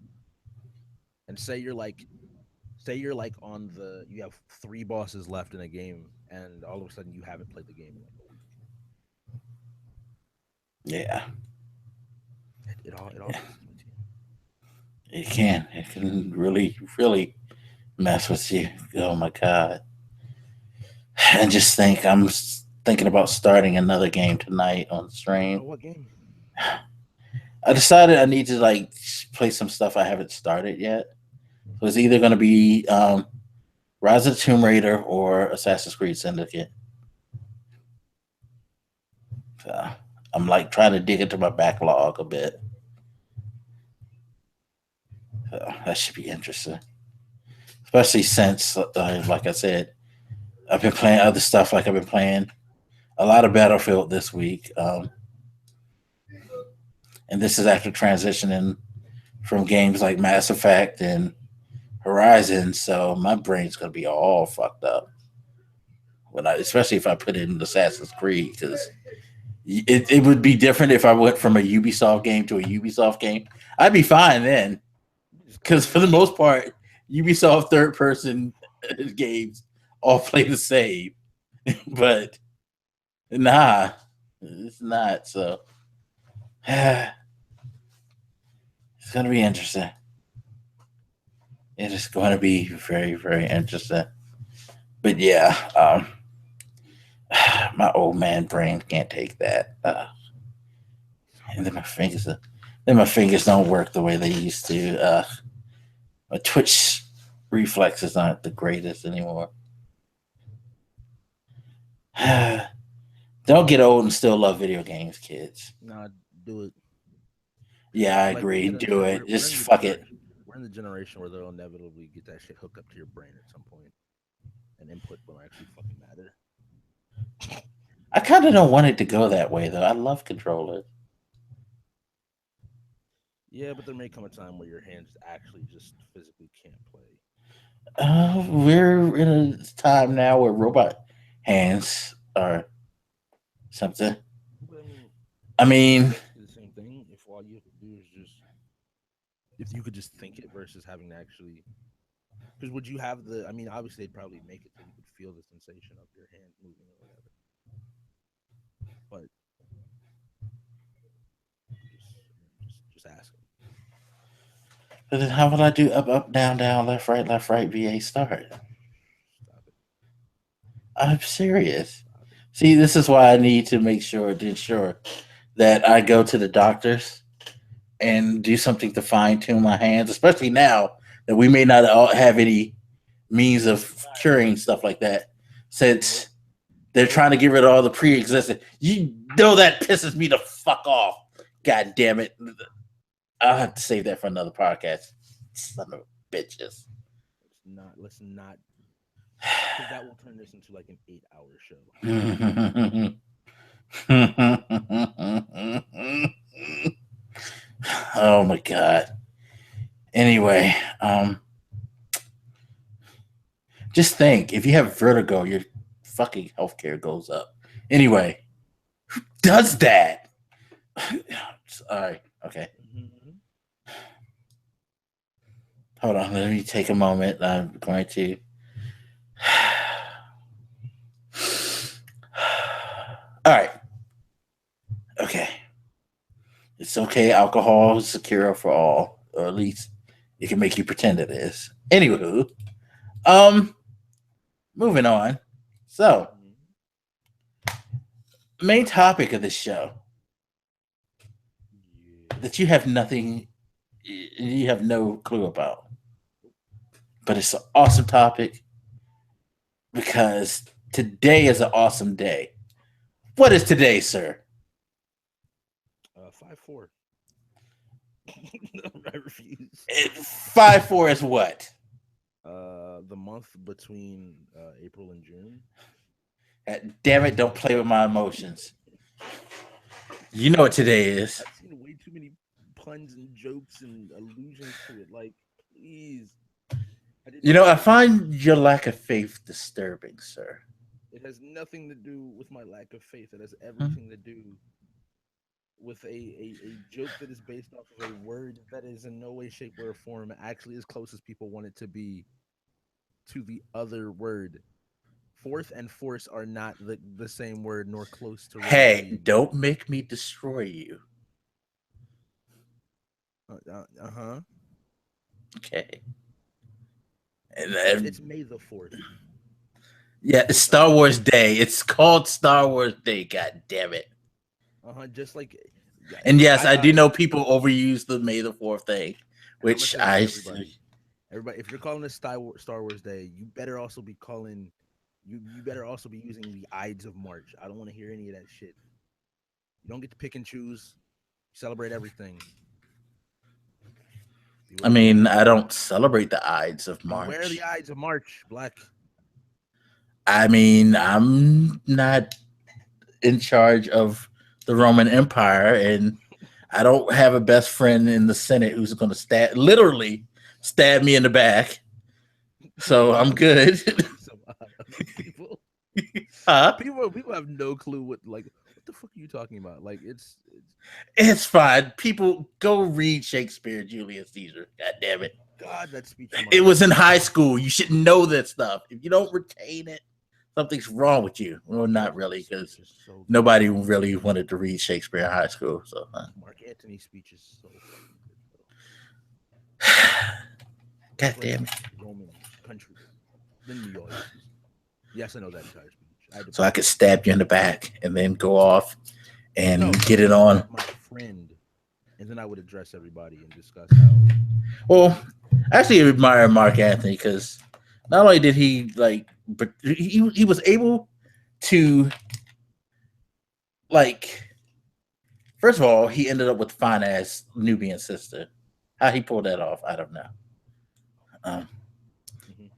And say you're like on the you have three bosses left in a game and all of a sudden you haven't played the game in like a week. yeah, It all messes with you. it can. It can really, really mess with you. Oh my god! And just think, I'm thinking about starting another game tonight on stream. Oh, what game? I decided I need to like play some stuff I haven't started yet. So it's Mm-hmm. either going to be Rise of the Tomb Raider or Assassin's Creed Syndicate. So I'm like trying to dig into my backlog a bit. So that should be interesting, especially since, like I said, I've been playing other stuff. Like I've been playing a lot of Battlefield this week, and this is after transitioning from games like Mass Effect and Horizon. So my brain's gonna be all fucked up when especially if I put in Assassin's Creed, because it would be different if I went from a Ubisoft game to a Ubisoft game. I'd be fine then, You just because clone for the yourself. most part, Ubisoft third person games all play the same. But nah, it's not. So it's gonna be interesting. It is going to be very, very interesting. But yeah, my old man brain can't take that. And then my fingers don't work the way they used to. My twitch reflexes aren't the greatest anymore. Don't get old and still love video games, kids. Nah, do it. Yeah, I Like agree. Do it. we're Just in the fuck it. generation we're in the generation where they'll inevitably get that shit hooked up to your brain at some point, and input will actually fucking matter. I kind of don't want it to go that way though. I love controllers. Yeah, but there may come a time where your hands actually just physically can't play. We're in a time now where robot hands are something. But I mean, I it's mean, basically the same thing. If all you have to do is just if you could just think it versus having to actually. Because would you have the? I mean, obviously they'd probably make it so you could feel the sensation of your hand moving or whatever. But just ask them. but then how would I do up, up, down, down, left, right, VA start? Stop it. I'm serious. Stop it. See, this is why I need to make sure to ensure that I go to the doctors and do something to fine tune my hands, especially now that we may not have any means of curing stuff like that, Nope. since they're Nope. trying to get rid of all the pre-existing. You know that pisses me the fuck off. God damn it! I'll have to save that for another podcast. Son of bitches. Let's not because that will turn this into like an 8 hour show. Oh my god. Anyway, just think, if you have vertigo, your fucking healthcare goes up. Anyway, does that? All right. Okay. Mm-hmm. Hold on. Let me take a moment. I'm going to. All right. Okay. It's okay. Alcohol is a cure for all, or at least it can make you pretend it is. Anywho, um, moving on. So, Mm-hmm. main topic of this show that you Yes. have nothing you have no clue about. But it's an awesome topic because today is an awesome day. What is today, sir? 5-4. I refuse. 5-4 is what? The month between April and June. Damn it! Don't play with my emotions. You know what today is. I've seen way too many puns and jokes and allusions to it. Like, please. You know, I find your lack of faith disturbing, sir. It has nothing to do with my lack of faith. It has Hmm? everything to do with a joke that is based off of a word that is in no way, shape, or form actually as close as people want it to be to the other word. Fourth and force are not the same word nor close to really Hey, being. don't make me destroy you. Uh-huh. Okay. And It's May the 4th. yeah, it's Fourth Star of Wars Day. It's called Star Wars Day. God damn it! just like yeah, And yes, I I do know people overuse the May the Fourth thing, and I'm gonna which say this to I everybody. Everybody, if you're calling this Star Wars Day, you better also be calling you better also be using the Ides of March. I don't want to hear any of that shit. You don't get to pick and choose. You celebrate everything. Do I whatever you mean, want. I don't celebrate the Ides of Then wear the March. Ides of March, Black. I mean, I'm not in charge of the Roman Empire, and I don't have a best friend in the Senate who's going to literally stab me in the back. So I'm good. Some other people. Huh? People have no clue what the fuck are you talking about? Like it's It's fine. People go read Shakespeare, Julius Caesar. God damn it. God, that speech of It mine was was in high so school. You should know that stuff. If you don't retain it, something's wrong with you. Well, not Shakespeare really, because speech is so good. nobody really wanted to read Shakespeare in high school. So, Mark Antony's speech is so fucking good, bro. God damn Great it. Roman country. Lend me your ears. Yes, I know that entire speech. I had to So I practice could it. stab you in the back and then go off and No, get you it would on. stab my friend, and then I would address everybody and discuss how. Well, I actually admire Mark Anthony because not only did he but he was able to like. First of all, he ended up with fine ass Nubian sister. How he pulled that off, I don't know. Um,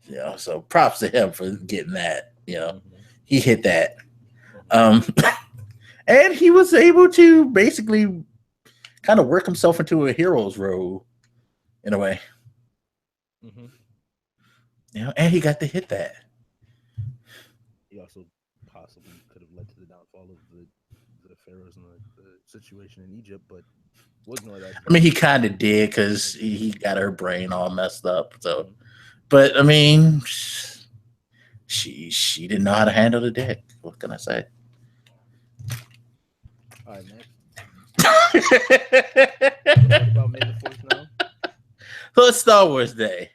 Hmm. so props to him for getting that. Hmm. He hit that. Hmm. Um, and he was able to basically kind of work himself into a hero's role in a way. Hmm. And he got to hit that. He also possibly could have led to the downfall of the pharaohs and the situation in Egypt, but we'll ignore that I mean, joke. he kind of did because Like, he got her brain all messed up. So, mhm. but I mean, she didn't know how to handle the dick. What can I say? All right, next. So You want to talk about May the 4th now? it's Star Wars Day,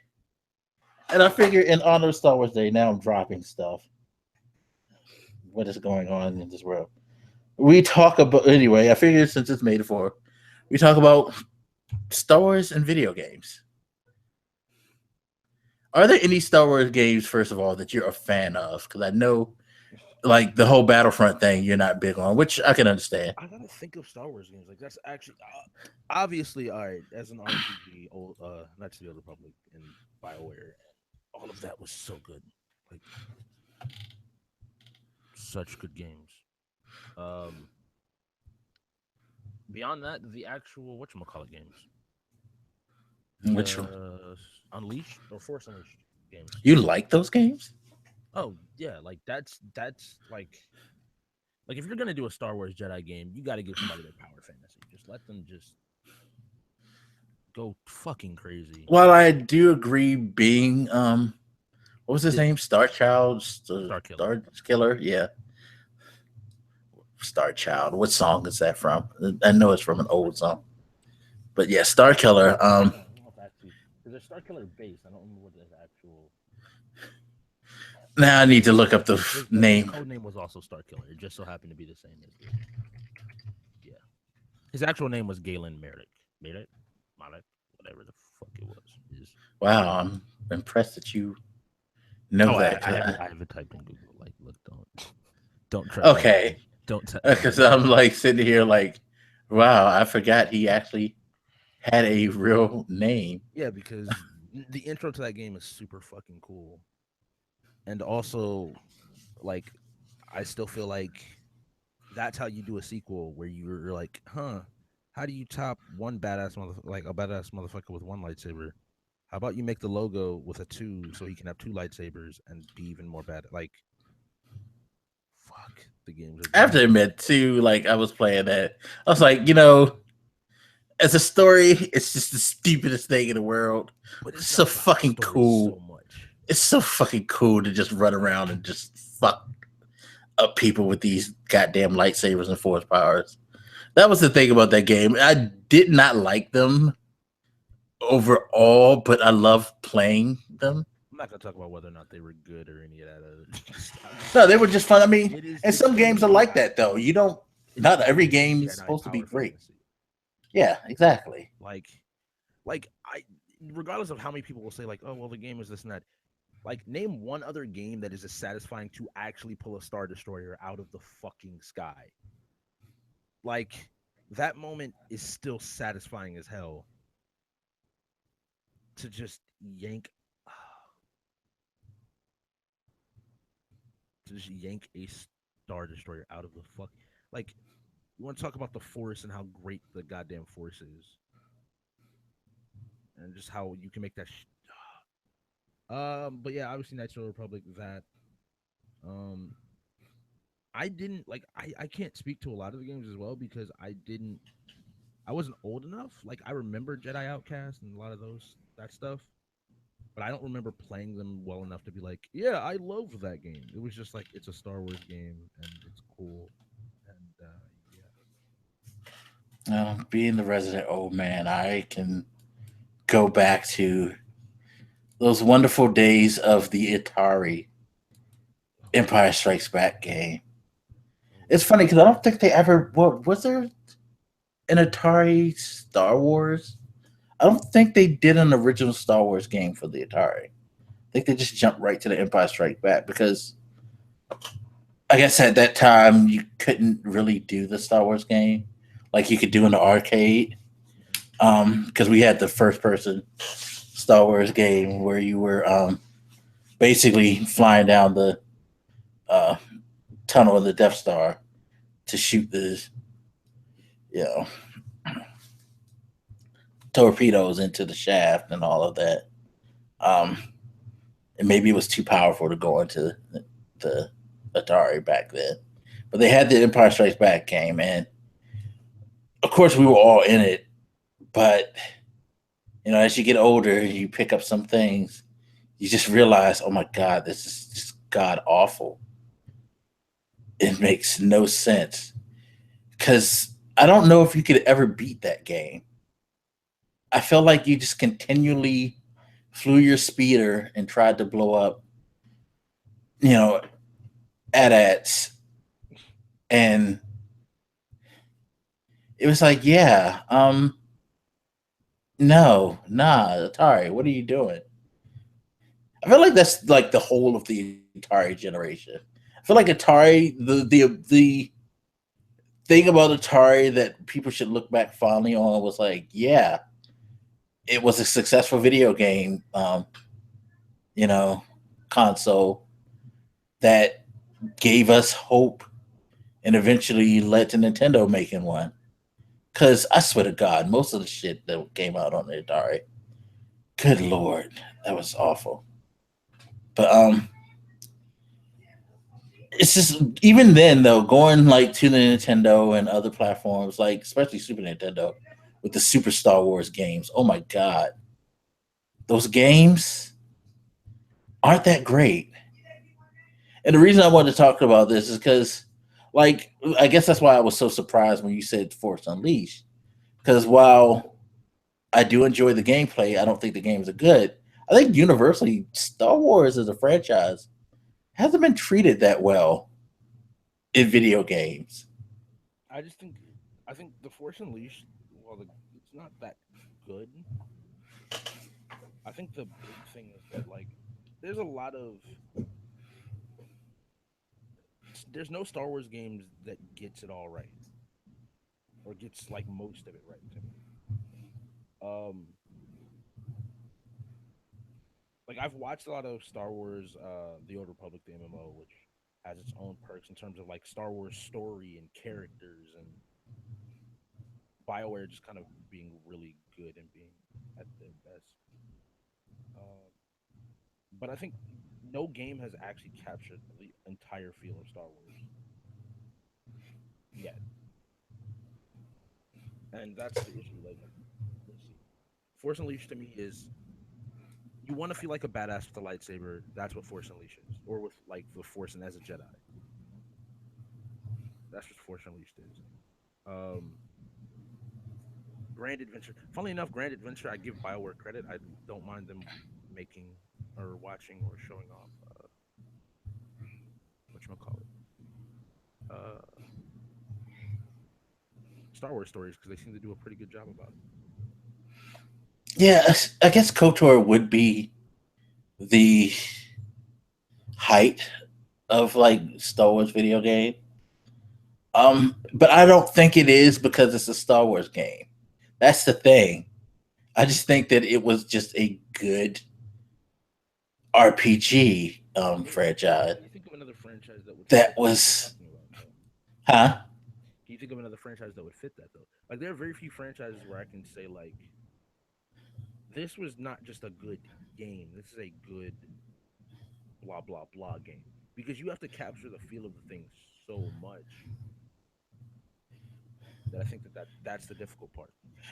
and I figure in honor of Star Wars Day, now I'm dropping stuff. What is going on in this world? We talk about anyway. I figured since it's made for, we talk about Star Wars and video games. Are there any Star Wars games, first of all, that you're a fan of? Because I know, like the whole Battlefront thing, you're not big on, which I can understand. I gotta think of Star Wars games. Like that's actually obviously all right as an RPG. Old Knights of the Old Republic and Bioware. All of that was so good. Like such good games. Um, Beyond that, the actual whatchamacallit games, Which the Unleashed or Force Unleashed games. you like those games? Oh yeah, like that's like if you're gonna do a Star Wars Jedi game, you got to give somebody their power fantasy. Just let them just go fucking crazy. Well, I do agree. Being what was his name? Disney Star Child, Star Killer. Star Killer. Yeah, Star Child. What song is that from? I know it's from an old song, but yeah, Star Killer. I don't know if actually because there's Star Killer base. I don't remember what his actual Now I need to look up the his name. code name was also Star Killer. It just so happened to be the same as yeah. His actual name was Galen Merrick. Merrick? Malek? whatever the fuck it was. Is Wow, I'm impressed that you know oh, that. I have it typed in Google. Like, look, don't try to Okay, don't because I'm like sitting here like, wow, I forgot he actually had a real name. yeah, because the intro to that game is super fucking cool, and also like I still feel like that's how you do a sequel where you're like, huh, how do you top one badass like a badass motherfucker with one lightsaber? How about you make the logo with a two so he can have two lightsabers and be even more bad? Like, fuck, the games are I have just to so admit too, like I was playing that, I was like, you know, as a story, it's just the stupidest thing in the world. but It's it's so not about the fucking story so cool. much. It's so fucking cool to just run around and just fuck up people with these goddamn lightsabers and force powers. That was the thing about that game. I did not like them overall, but I love playing them. I'm not gonna talk about whether or not they were good or any of that other I'm just No, saying they were just fun. I mean, and it's some fun to games are play. like that though. You don't. It's Not fun every to play game is Jedi supposed to be power great. fantasy. Yeah, exactly. Like I regardless of how many people will say like, oh well the game is this and that. Like name one other game that is as satisfying to actually pull a Star Destroyer out of the fucking sky. Like that moment is still satisfying as hell to just yank to just yank a Star Destroyer out of the fuck. Like you want to talk about the Force and how great the goddamn Force is, and just how you can make that. But yeah, obviously Nitro Republic. That um, I didn't like. I can't speak to a lot of the games as well because I wasn't old enough. Like I remember Jedi Outcast and a lot of those that stuff, but I don't remember playing them well enough to be like, yeah, I love that game. It was just like it's a Star Wars game and it's cool, and yeah. Being the resident old man, I can go back to those wonderful days of the Atari Oh Empire Strikes Back game. god. Oh It's funny god. because I don't think they ever. What was there an Atari Star Wars? I don't think they did an original Star Wars game for the Atari. I think they just jumped right to the Empire Strikes Back because I guess at that time you couldn't really do the Star Wars game like you could do in the arcade. Mhm. Because we had the first person Star Wars game where you were basically flying down the uh, tunnel of the Death Star to shoot the you know torpedoes into the shaft and all of that. Um, and maybe it was too powerful to go into the Atari back then. But they had the Empire Strikes Back game, and of course we were all in it. But as you get older, you pick up some things. You just realize, oh my god, this is just god awful. It makes no sense because I don't know if you could ever beat that game. I felt like you just continually flew your speeder and tried to blow up, you know, AT-ATs, and it was like, yeah, no, nah, Atari, what are you doing? I feel like that's like the whole of the Atari generation. I feel like Atari, the thing about Atari that people should look back fondly on was like, yeah, it was a successful video game, you know, console that gave us hope and eventually led to Nintendo making one. Cause I swear to God, most of the shit that came out on the Atari, good lord, that was awful. But it's just even then though, going like to the Nintendo and other platforms, like especially Super Nintendo, with the Super Star Wars games. Oh my God, those games aren't that great. And the reason I wanted to talk about this is because, like, I guess that's why I was so surprised when you said Force Unleashed. Because while I do enjoy the gameplay, I don't think the games are good. I think universally, Star Wars as a franchise hasn't been treated that well in video games. I just think I think the Force Unleashed, well, it's not that good. I think the big thing is that like there's a lot of there's no Star Wars games that gets it all right or gets like most of it right to me. Um, like I've watched a lot of Star Wars, The Old Republic, the MMO, which has its own perks in terms of like Star Wars story and characters and Bioware just kind of being really good and being at their best. Um, but I think no game has actually captured the entire feel of Star Wars yet, and that's the issue. Like, let's see, Force Unleashed to me is you want to feel like a badass with a lightsaber. That's what Force Unleashed is, or with like the Force and as a Jedi. That's what Force Unleashed is. Um, Grand Adventure. Funnily enough, Grand Adventure, I give Bioware credit. I don't mind them making or watching or showing off what you call it, Star Wars stories because they seem to do a pretty good job about it. Yeah, I guess KOTOR would be the height of like Star Wars video game. But I don't think it is because it's a Star Wars game. That's the thing. I just think that it was just a good RPG franchise. Can you think of another franchise that would That fit what you're was, talking about, though? huh? Can you think of another franchise that would fit that, though? Like, there are very few franchises where I can say, like, this was not just a good game. This is a good blah, blah, blah game. Because you have to capture the feel of the thing so much that I think that's the difficult part.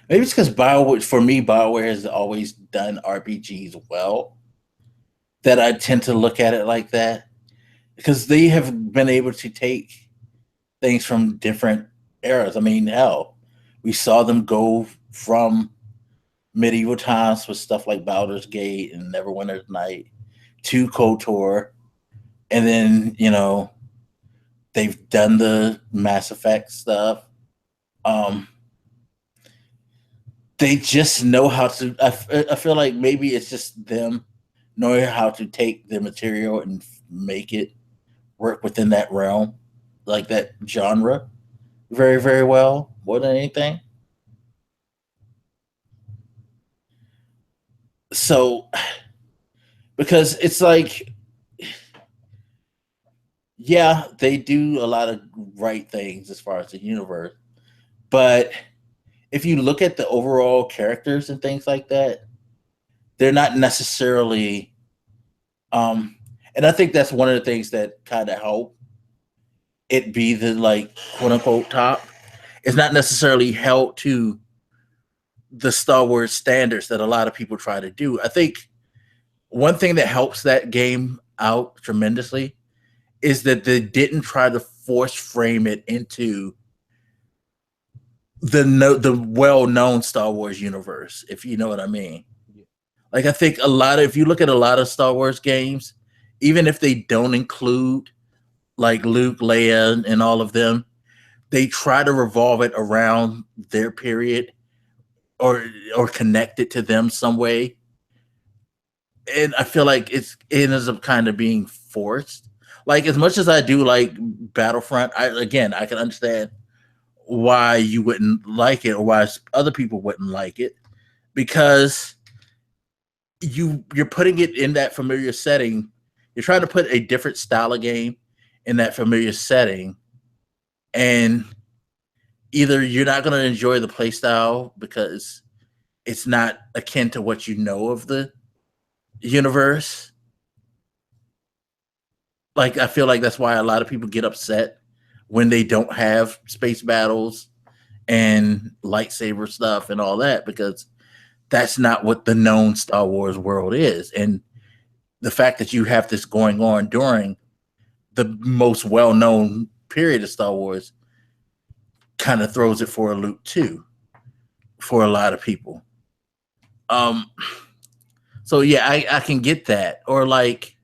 Maybe it's because Bioware, for me, Bioware has always done RPGs well. That I tend to look at it like that because they have been able to take things from different eras. I mean, hell, we saw them go from medieval times with stuff like Baldur's Gate and Neverwinter's Night to KOTOR, and then they've done the Mass Effect stuff. Um, they just know how to. I feel like maybe it's just them knowing how to take the material and make it work within that realm, like that genre, very very well more than anything. So because it's like, yeah, they do a lot of right things as far as the universe, but if you look at the overall characters and things like that, they're not necessarily. Um, and I think that's one of the things that kind of help it be the like quote unquote top. It's not necessarily held to the Star Wars standards that a lot of people try to do. I think one thing that helps that game out tremendously is that they didn't try to force frame it into the well known Star Wars universe, if you know what I mean. Yeah. Like I think a lot of if you look at a lot of Star Wars games, even if they don't include like Luke, Leia, and all of them, they try to revolve it around their period or connect it to them some way. And I feel like it ends up kind of being forced. Like as much as I do like Battlefront, I can understand why you wouldn't like it or why other people wouldn't like it because you're putting it in that familiar setting. You're trying to put a different style of game in that familiar setting, and either you're not going to enjoy the play style because it's not akin to what you know of the universe. Like I feel like that's why a lot of people get upset when they don't have space battles and lightsaber stuff and all that because that's not what the known Star Wars world is. And the fact that you have this going on during the most well-known period of Star Wars kind of throws it for a loop too for a lot of people. Um so yeah, I can get that. Or like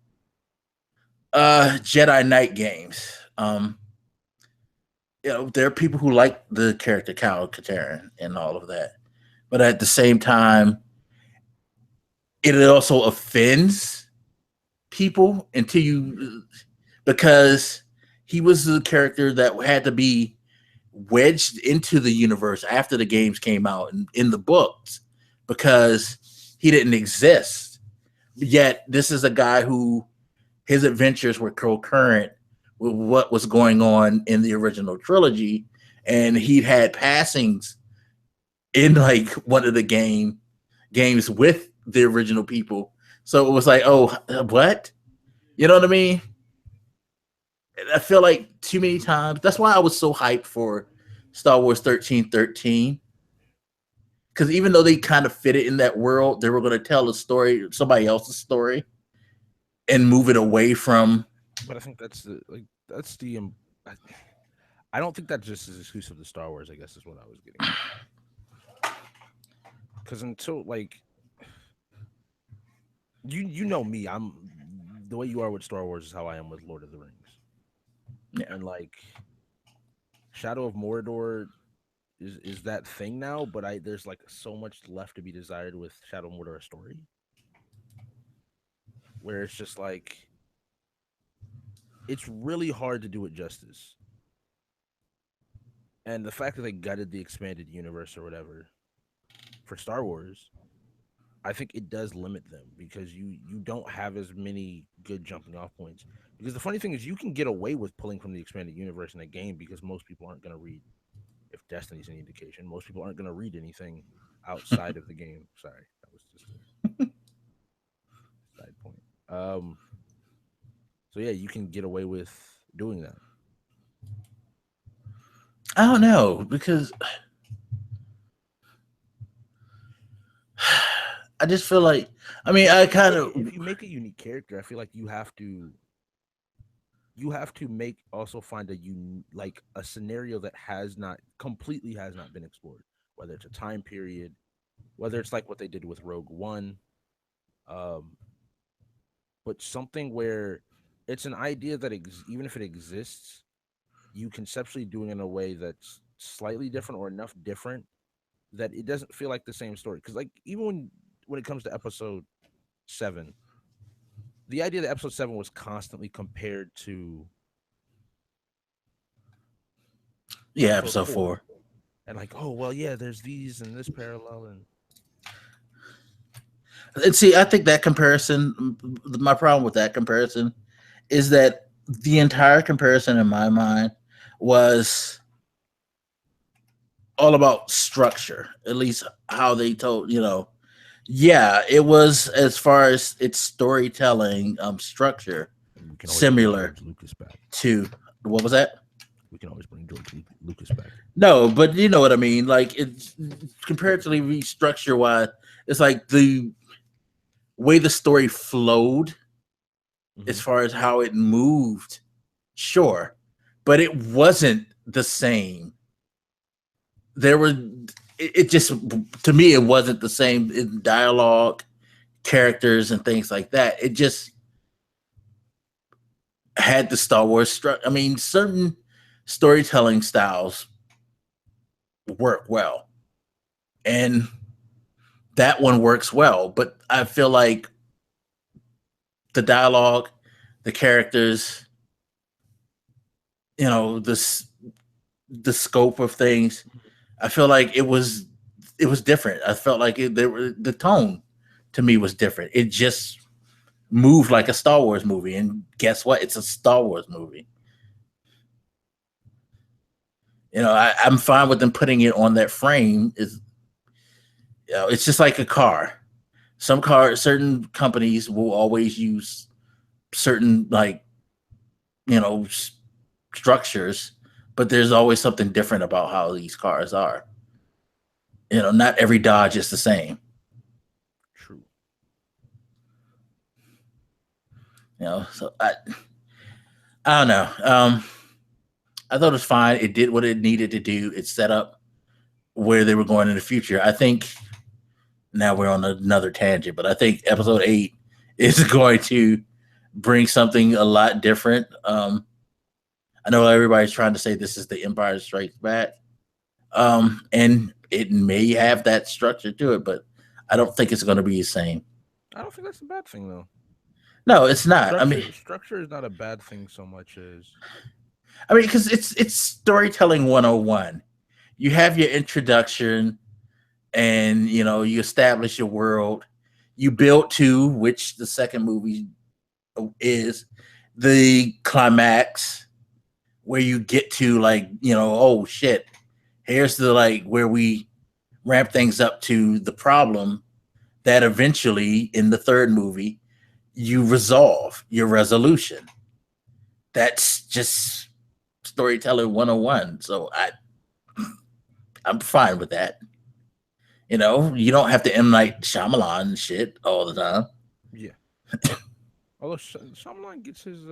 Jedi Knight games. There are people who like the character Cal Katarn and all of that. But at the same time, it also offends people until you, because he was the character that had to be wedged into the universe after the games came out and in the books, because he didn't exist. Yet this is a guy who his adventures were concurrent with what was going on in the original trilogy, and he'd had passings in like one of the games with the original people. So it was like, oh, what? You know what I mean? I feel like too many times. That's why I was so hyped for Star Wars 1313. Because even though they kind of fit it in that world, they were going to tell a story, somebody else's story, and move it away from. But I think that's the I, I don't think that just is exclusive to Star Wars. I guess is what I was getting at. Because until like you know me, I'm the way you are with Star Wars is how I am with Lord of the Rings, Yeah. and like Shadow of Mordor is that thing now. But I there's like so much left to be desired with Shadow of Mordor story, where it's just like it's really hard to do it justice. And the fact that they gutted the expanded universe or whatever for Star Wars, I think it does limit them because you don't have as many good jumping off points. Because the funny thing is, you can get away with pulling from the expanded universe in a game because most people aren't going to read. If Destiny's any indication, most people aren't going to read anything outside of the game. Sorry, that was just a side point. So yeah, you can get away with doing that. I don't know, because I just feel like, I mean, I kind of, If you make a unique character, I feel like you have to make also find like a scenario that has not been explored, whether it's a time period, whether it's like what they did with Rogue One, um but something where it's an idea that even if it exists, you conceptually doing it in a way that's slightly different or enough different that it doesn't feel like the same story. Because like even when it comes to episode 7, the idea that episode 7 was constantly compared to yeah, episode episode 4, 4. and like, oh well, yeah, there's these and this parallel. And And see, I think that comparison, my problem with that comparison is that the entire comparison in my mind was all about structure, at least how they told, yeah, it was as far as its storytelling structure we can always bring similar George Lucas back. to, what was that? We can always bring George Lucas back. No, but you know what I mean. Like, it's comparatively restructure wise, it's like the way the story flowed as Mm-hmm. far as how it moved, sure, but it wasn't the same. There were, it just, to me, it wasn't the same in dialogue, characters, and things like that. It just had the Star Wars I mean, certain storytelling styles work well, and that one works well. But I feel like the dialogue, the characters, this the scope of things. I feel like it was different. I felt like the tone to me was different. It just moved like a Star Wars movie, and guess what? It's a Star Wars movie. I'm fine with them putting it on that frame. It's just like a car. Certain companies will always use certain, like, you know structures, but there's always something different about how these cars are. Not every Dodge is the same. True. So I don't know. I thought it was fine. It did what it needed to do. It set up where they were going in the future. I think now we're on another tangent, but I think episode 8 is going to bring something a lot different. I know everybody's trying to say this is the Empire Strikes Back, and it may have that structure to it, but I don't think it's going to be the same. I don't think that's a bad thing though. No, it's not. Structure is not a bad thing so much as Because it's storytelling 101. You have your introduction, and you establish your world. You build to which the second movie is the climax, where you get to, like, oh shit, here's the, like, where we ramp things up to the problem that eventually in the third movie you resolve your resolution. That's just storytelling 101. So I'm fine with that. You don't have to M. Night Shyamalan shit all the time. yeah. Although Shyamalan gets his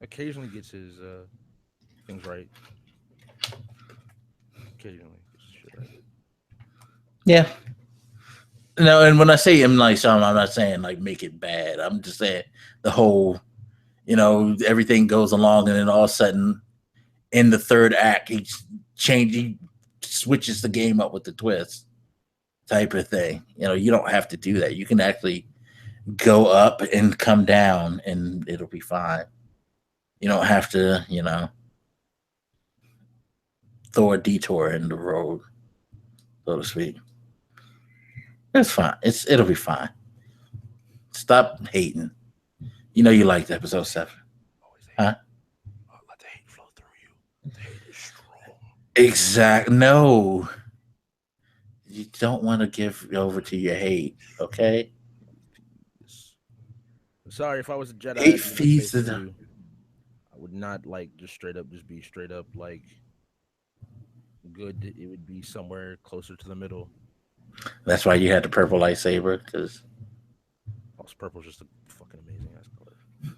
occasionally gets his things right. Occasionally gets his shit right. Yeah. No, and when I say M. Night Shyamalan, I'm not saying like make it bad. I'm just saying the whole, everything goes along, and then all of a sudden in the third act he switches the game up with the twist type of thing. You don't have to do that. You can actually go up and come down and it'll be fine. You don't have to, throw a detour in the road, so to speak. It's fine. It'll be fine. Stop hating. You liked episode 7. Always Huh? let the hate flow through you. The hate is strong. Exact. No. You don't want to give over to your hate, okay? I'm sorry if I was a Jedi. Hate feeds the. I would not like just straight up just be straight up like good. It would be somewhere closer to the middle. That's why you had the purple lightsaber, because purple's just a fucking amazing ass color.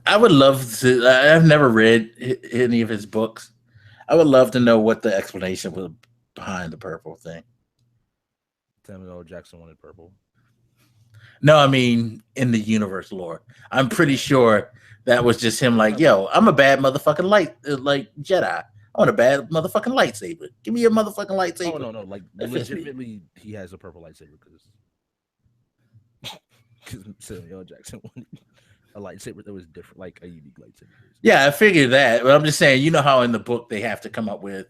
I would love to. I've never read any of his books. I would love to know what the explanation was behind the purple thing. Samuel L. Jackson wanted purple. No, I mean in the universe lore. I'm pretty sure that was just him. Like, yo, I'm a bad motherfucking like Jedi. I want a bad motherfucking lightsaber. Give me your motherfucking lightsaber. Oh no, like legitimately, he has a purple lightsaber because Samuel L. Jackson wanted a lightsaber that was different, like a unique lightsaber. Yeah, I figured that, but I'm just saying, how in the book they have to come up with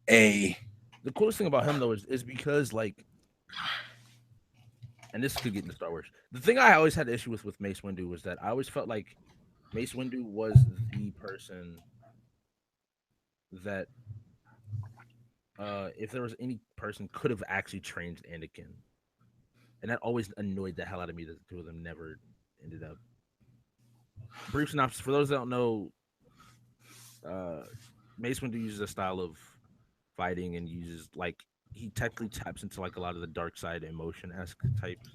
a. The coolest thing about him though is because like, and this could get into Star Wars. The thing I always had an issue with Mace Windu was that I always felt like Mace Windu was the person that, if there was any person, could have actually trained Anakin, and that always annoyed the hell out of me that the two of them never ended up. Brief synopsis for those that don't know: Mace Windu uses a style of fighting and uses like he technically taps into like a lot of the dark side emotion-esque types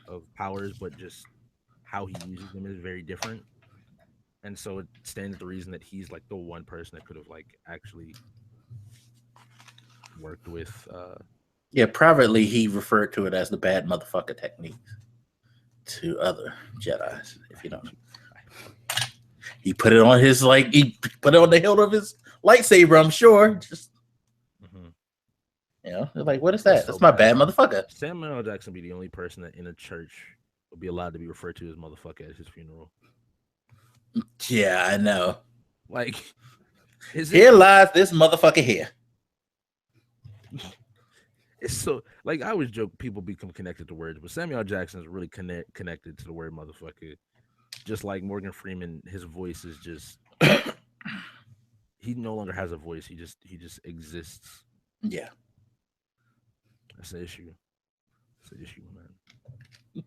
of powers, but just how he uses them is very different. And so it stands to the reason that he's like the one person that could have like actually worked with. Yeah, privately he referred to it as the bad motherfucker technique to other Jedi's. If you don't know, he put it on his he put it on the hilt of his lightsaber. I'm sure. Just like, what is that? That's my bad motherfucker. Samuel L. Jackson be the only person that in a church would be allowed to be referred to as motherfucker at his funeral. Yeah, I know. Like, here lies this motherfucker here. It's so like I always joke people become connected to words, but Samuel L. Jackson is really connected to the word motherfucker. Just like Morgan Freeman, his voice is just he no longer has a voice. He just exists. Yeah. That's the issue. That's the issue, man.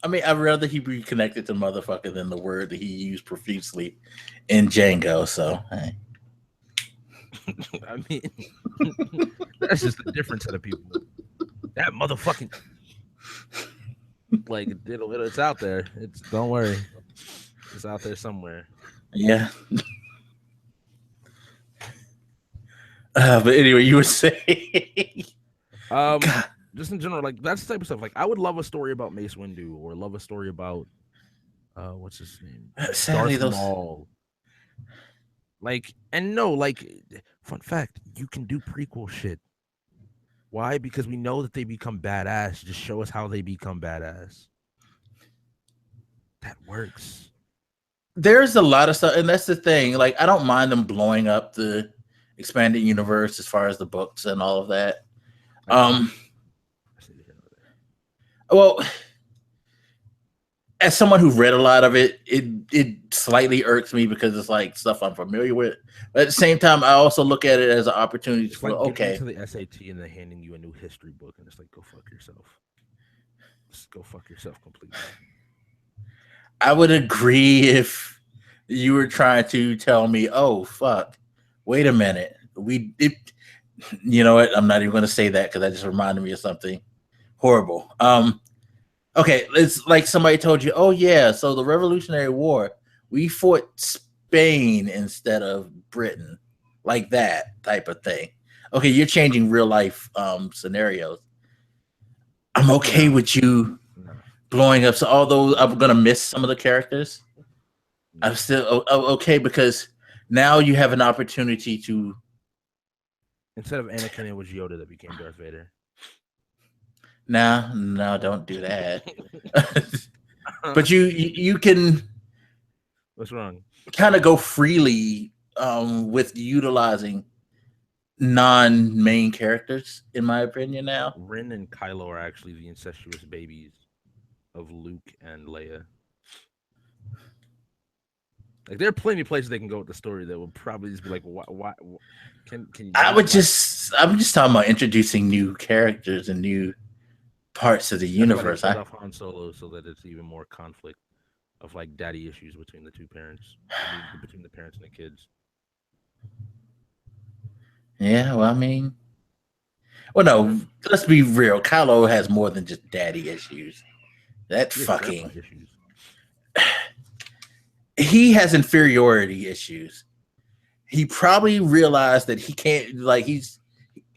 I mean, I'd rather he be connected to motherfucker than the word that he used profusely in Django. So, hey. I mean, that's just a different set of people. That motherfucking like it's out there. Don't worry, it's out there somewhere. Yeah. But anyway, you were saying, just in general, like that's the type of stuff. Like I would love a story about Mace Windu, or love a story about what's his name, sadly, Darth Maul. Like, and no, like, fun fact, you can do prequel shit. Why? Because we know that they become badass. Just show us how they become badass. That works. There's a lot of stuff, and that's the thing. Like, I don't mind them blowing up the expanded universe as far as the books and all of that. I think Um, that's neither here nor well, as someone who read a lot of it, it slightly irks me because it's like stuff I'm familiar with. But at the same time, I also look at it as an opportunity it's for like getting okay, to the SAT and then handing you a new history book, and it's like, go fuck yourself. Just go fuck yourself completely. I would agree if you were trying to tell me, oh fuck, wait a minute, you know what? I'm not even going to say that because that just reminded me of something horrible. Okay, it's like somebody told you, oh yeah, so the Revolutionary War, we fought Spain instead of Britain, like that type of thing. Okay, you're changing real life scenarios. I'm okay No, with you no, blowing up. So although I'm gonna miss some of the characters, I'm no. still okay because now you have an opportunity to. Instead of Anakin, it was Yoda that became Darth Vader. Nah, no, don't do that. But you can What's wrong? kind of go freely with utilizing non-main characters, in my opinion. Now, Ren and Kylo are actually the incestuous babies of Luke and Leia. Like there are plenty of places they can go with the story that would probably just be like, why can you I not would like? I'm just talking about introducing new characters and new parts of the That's why they universe. killed off Han Solo so that it's even more conflict of like daddy issues between the two parents. I mean, between the parents and the kids. Yeah, well, I mean, well, no, let's be real. Kylo has more than just daddy issues. That He has grandpa fucking issues. he has inferiority issues. He probably realized that he can't, like, he's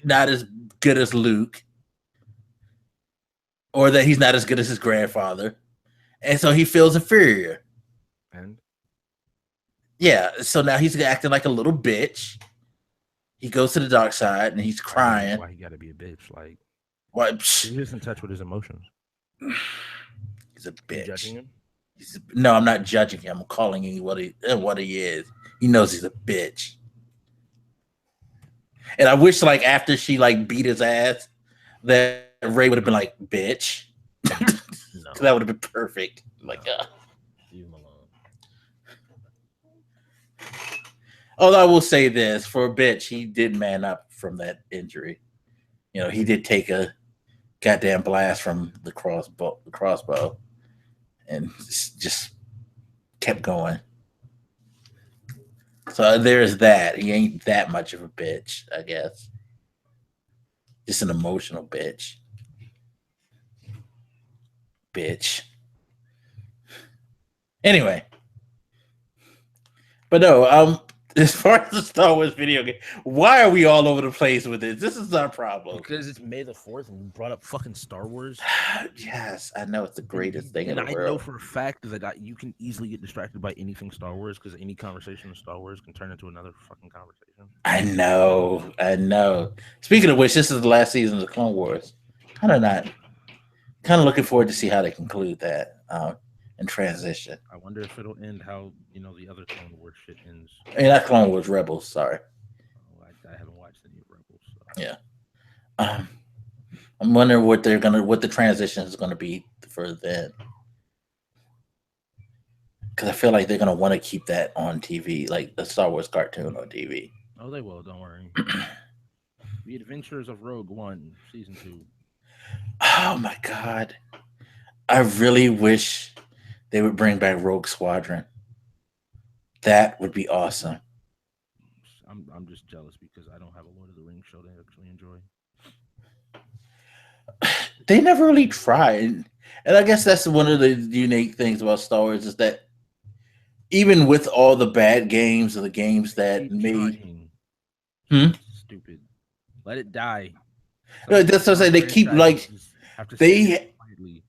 not as good as Luke, or that he's not as good as his grandfather, and so he feels inferior. And Yeah, so now he's acting like a little bitch. He goes to the dark side and he's crying. why he got to be a bitch? Like What? he's just in touch with his emotions. He's a You judging bitch. him? No, I'm not judging him. I'm calling him what he is. He knows he's a bitch. And I wish, like, after she like beat his ass, that Ray would have been like, "Bitch," because that No, would have been perfect. Like, no. Leave him alone. although I will say this for a bitch, he did man up from that injury. You know, he did take a goddamn blast from the crossbow, and just kept going. So there's that. He ain't that much of a bitch, I guess. Just an emotional bitch. Bitch. Anyway, but no, as far as the Star Wars video game, why are we all over the place with this? This is our problem. Because it's May the 4th and we brought up fucking Star Wars. Yes, I know it's the greatest thing in And the I know world. for a fact that you can easily get distracted by anything Star Wars because any conversation of Star Wars can turn into another fucking conversation. I know. Speaking of which, this is the last season of the Clone Wars. Kind of not. Kind of looking forward to see how they conclude that and transition. I wonder if it'll end how the other Clone Wars shit ends. I mean, not Clone Wars, Rebels. Sorry. Oh, I haven't watched any of Rebels, so Yeah. Um, I'm wondering what the transition is gonna be for then, because I feel like they're gonna want to keep that on TV, like the Star Wars cartoon on TV. oh they will. Don't worry. The Adventures of Rogue One, season 2. Oh my god, I really wish they would bring back Rogue Squadron. That would be awesome. I'm just jealous because I don't have a Lord of the Rings show to actually enjoy. They never really tried, and I guess that's one of the unique things about Star Wars is that even with all the bad games or the games that Keep made, trying. hmm? Stupid. Let it die. Some No, of these that's what I'm Star saying. They keep franchises like just have to sit there they quietly.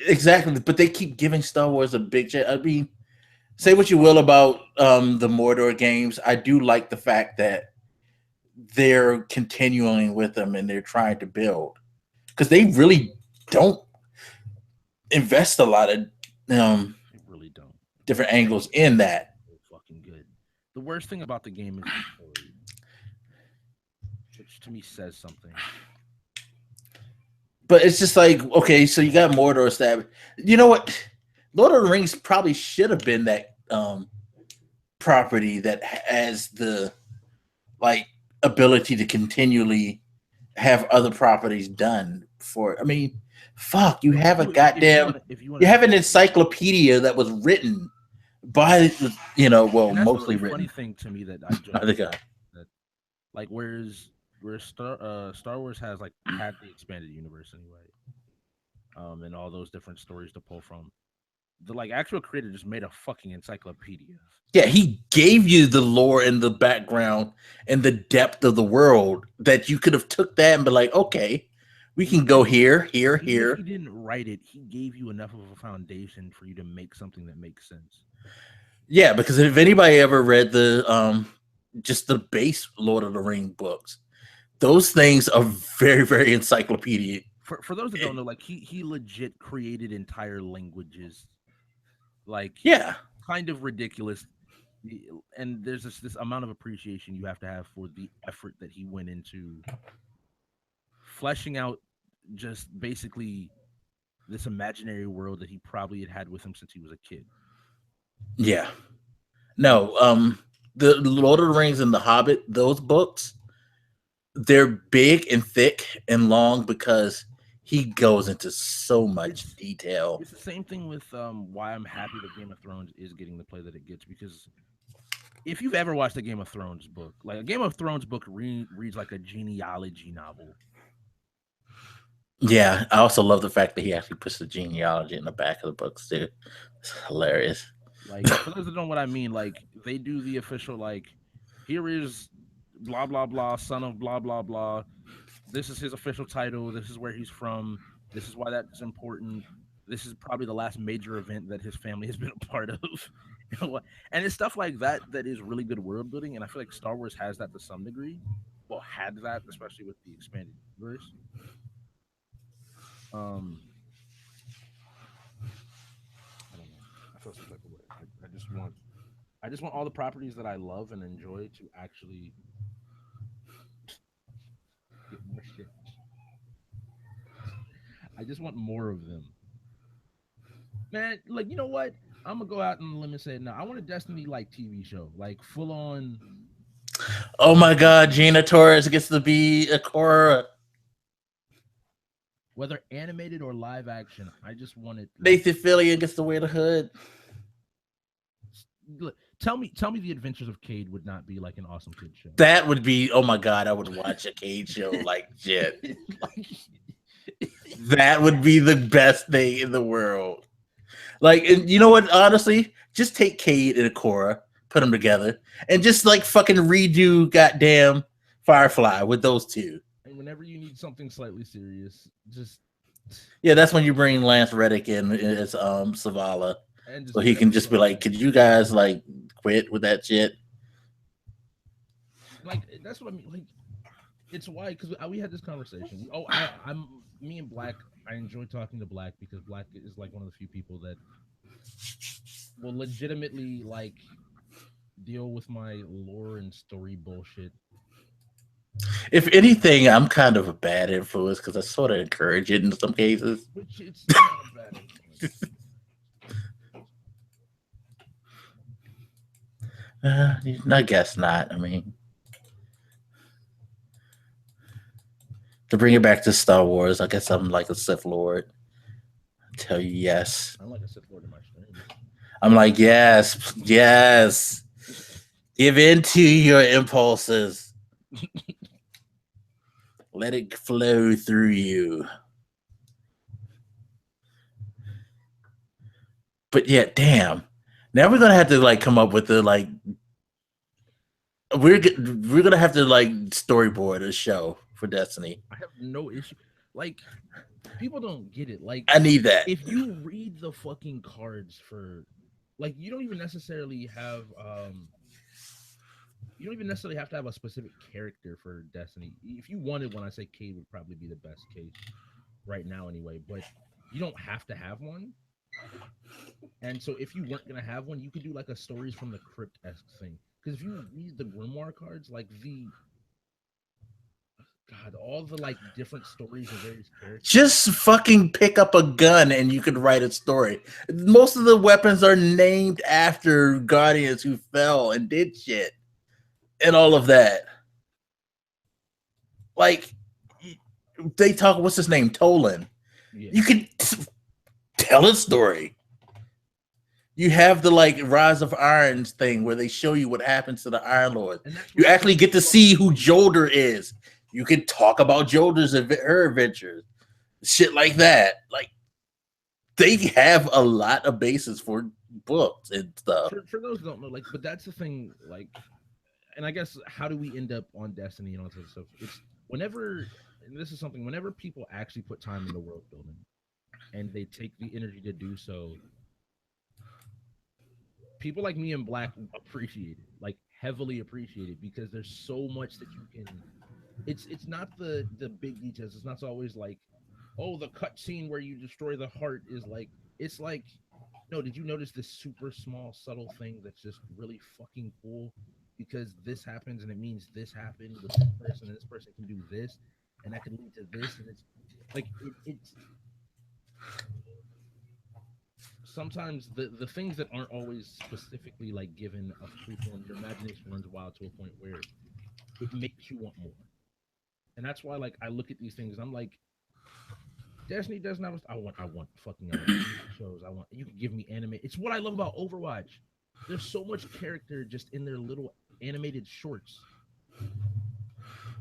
exactly, but they keep giving Star Wars a big chance. I mean, say Oh, what you will about the Mordor games, I do like the fact that they're continuing with them and they're trying to build because they really don't invest a lot of um, they really don't. different And angles in that. so fucking good. The worst thing about the game is the story, which to me says something. But it's just like, okay, so you got Mordor established. You know what? Lord of the Rings probably should have been that property that has the like ability to continually have other properties done for. I mean, fuck, you Well, have a goddamn, if you want you to have know an something, encyclopedia that was written by, well, and that's the mostly really funny written thing to me that I by just the guy. that like whereas Star Wars has like had the expanded universe anyway, and all those different stories to pull from. The like actual creator just made a fucking encyclopedia. Yeah, he gave you the lore and the background and the depth of the world that you could have took that and be like, okay, we And can go here, here, even if he here. didn't write it, he gave you enough of a foundation for you to make something that makes sense. Yeah, because if anybody ever read the just the base Lord of the Ring books, those things are very, very encyclopedic. For those that don't know, like he legit created entire languages, like Yeah, kind of ridiculous. And there's this amount of appreciation you have to have for the effort that he went into fleshing out just basically this imaginary world that he probably had with him since he was a kid. yeah. No, the Lord of the Rings and the Hobbit, those books, they're big and thick and long because he goes into so much It's detail. it's the same thing with why I'm happy that Game of Thrones is getting the play that it gets, because if you've ever watched a Game of Thrones book, like a Game of Thrones book reads like a genealogy novel. Yeah, I also love the fact that he actually puts the genealogy in the back of the books too. It's hilarious. Like for those that don't know what I mean, like they do the official like here is blah blah blah, son of blah blah blah. This is his official title. This is where he's from. This is why that's important. This is probably the last major event that his family has been a part of. And it's stuff like that that is really good world building. And I feel like Star Wars has that to some degree. Well, had that, especially with the expanded universe. Um, I don't know. I feel some type of way. I just want all the properties that I love and enjoy to actually get more shit. I just want more of them. Man, like you know what? I'm gonna go out on a limb and say no. I want a Destiny like TV show, like full on. Oh my god, Gina Torres gets to be a Korra. Whether animated or live action, I just want it like. Nathan Fillion gets to wear the hood. Tell me, the Adventures of Cade would not be like an awesome kid show. That would be, oh my god, I would watch a Cage show like shit. Like, That would be the best thing in the world. Like, and you know what? Honestly, just take Cade and Korra, put them together, and just like fucking redo goddamn Firefly with those two. and whenever you need something slightly serious, just Yeah, that's when you bring Lance Reddick in as Savala, and so just he make can just be everybody like, "Could you guys like quit with that shit?" like that's what I mean. Like it's why because we had this conversation. Oh, I'm me and Black. I enjoy talking to Black because Black is like one of the few people that will legitimately like deal with my lore and story bullshit. If anything, I'm kind of a bad influence because I sort of encourage it in some cases. Which it's not a bad influence. I guess not. I mean, to bring it back to Star Wars, I guess I'm like a Sith Lord. I tell you yes. I'm like a Sith Lord in my streams. I'm like, yes, yes. Give in to your impulses. Let it flow through you. But yeah, damn. Now we're gonna have to like come up with the like we're gonna have to like storyboard a show for Destiny. I have no issue. Like people don't get it. Like I need that. if you read the fucking cards for like you don't even necessarily have to have a specific character for Destiny. If you wanted one, I say Cade would probably be the best case right now anyway, but you don't have to have one. And so if you weren't gonna have one, you could do like a stories from the crypt esque thing. Because if you read the grimoire cards, like the God, all the like different stories of various characters. Just fucking pick up a gun and you can write a story. Most of the weapons are named after guardians who fell and did shit and all of that. Like they talk, what's his name, Tolan. Yeah, You can tell a story. You have the like Rise of Irons thing where they show you what happens to the Iron Lord. and that's You what sets actually get to you up. see who Jolder is. You can talk about Jolder's her adventures, shit like that. Like they have a lot of basis for books and stuff. For those who don't know, like, but that's the thing, like, and I guess how do we end up on Destiny and all that stuff? It's whenever, and this is something, whenever people actually put time into world building and they take the energy to do so, people like me and Black appreciate it, like heavily appreciate it because there's so much that you can. It's not the big details. It's not always like, oh, the cutscene where you destroy the heart is like. It's like, no, did you notice this super small subtle thing that's just really fucking cool? Because this happens and it means this happened with this person and this person can do this and that can lead to this and it's like it's sometimes the things that aren't always specifically like given a free form, your imagination runs wild to a point where it makes you want more. And that's why like I look at these things and I'm like, Destiny does not. I want fucking. I want TV shows. I want. You can give me anime. It's what I love about Overwatch. There's so much character just in their little animated shorts.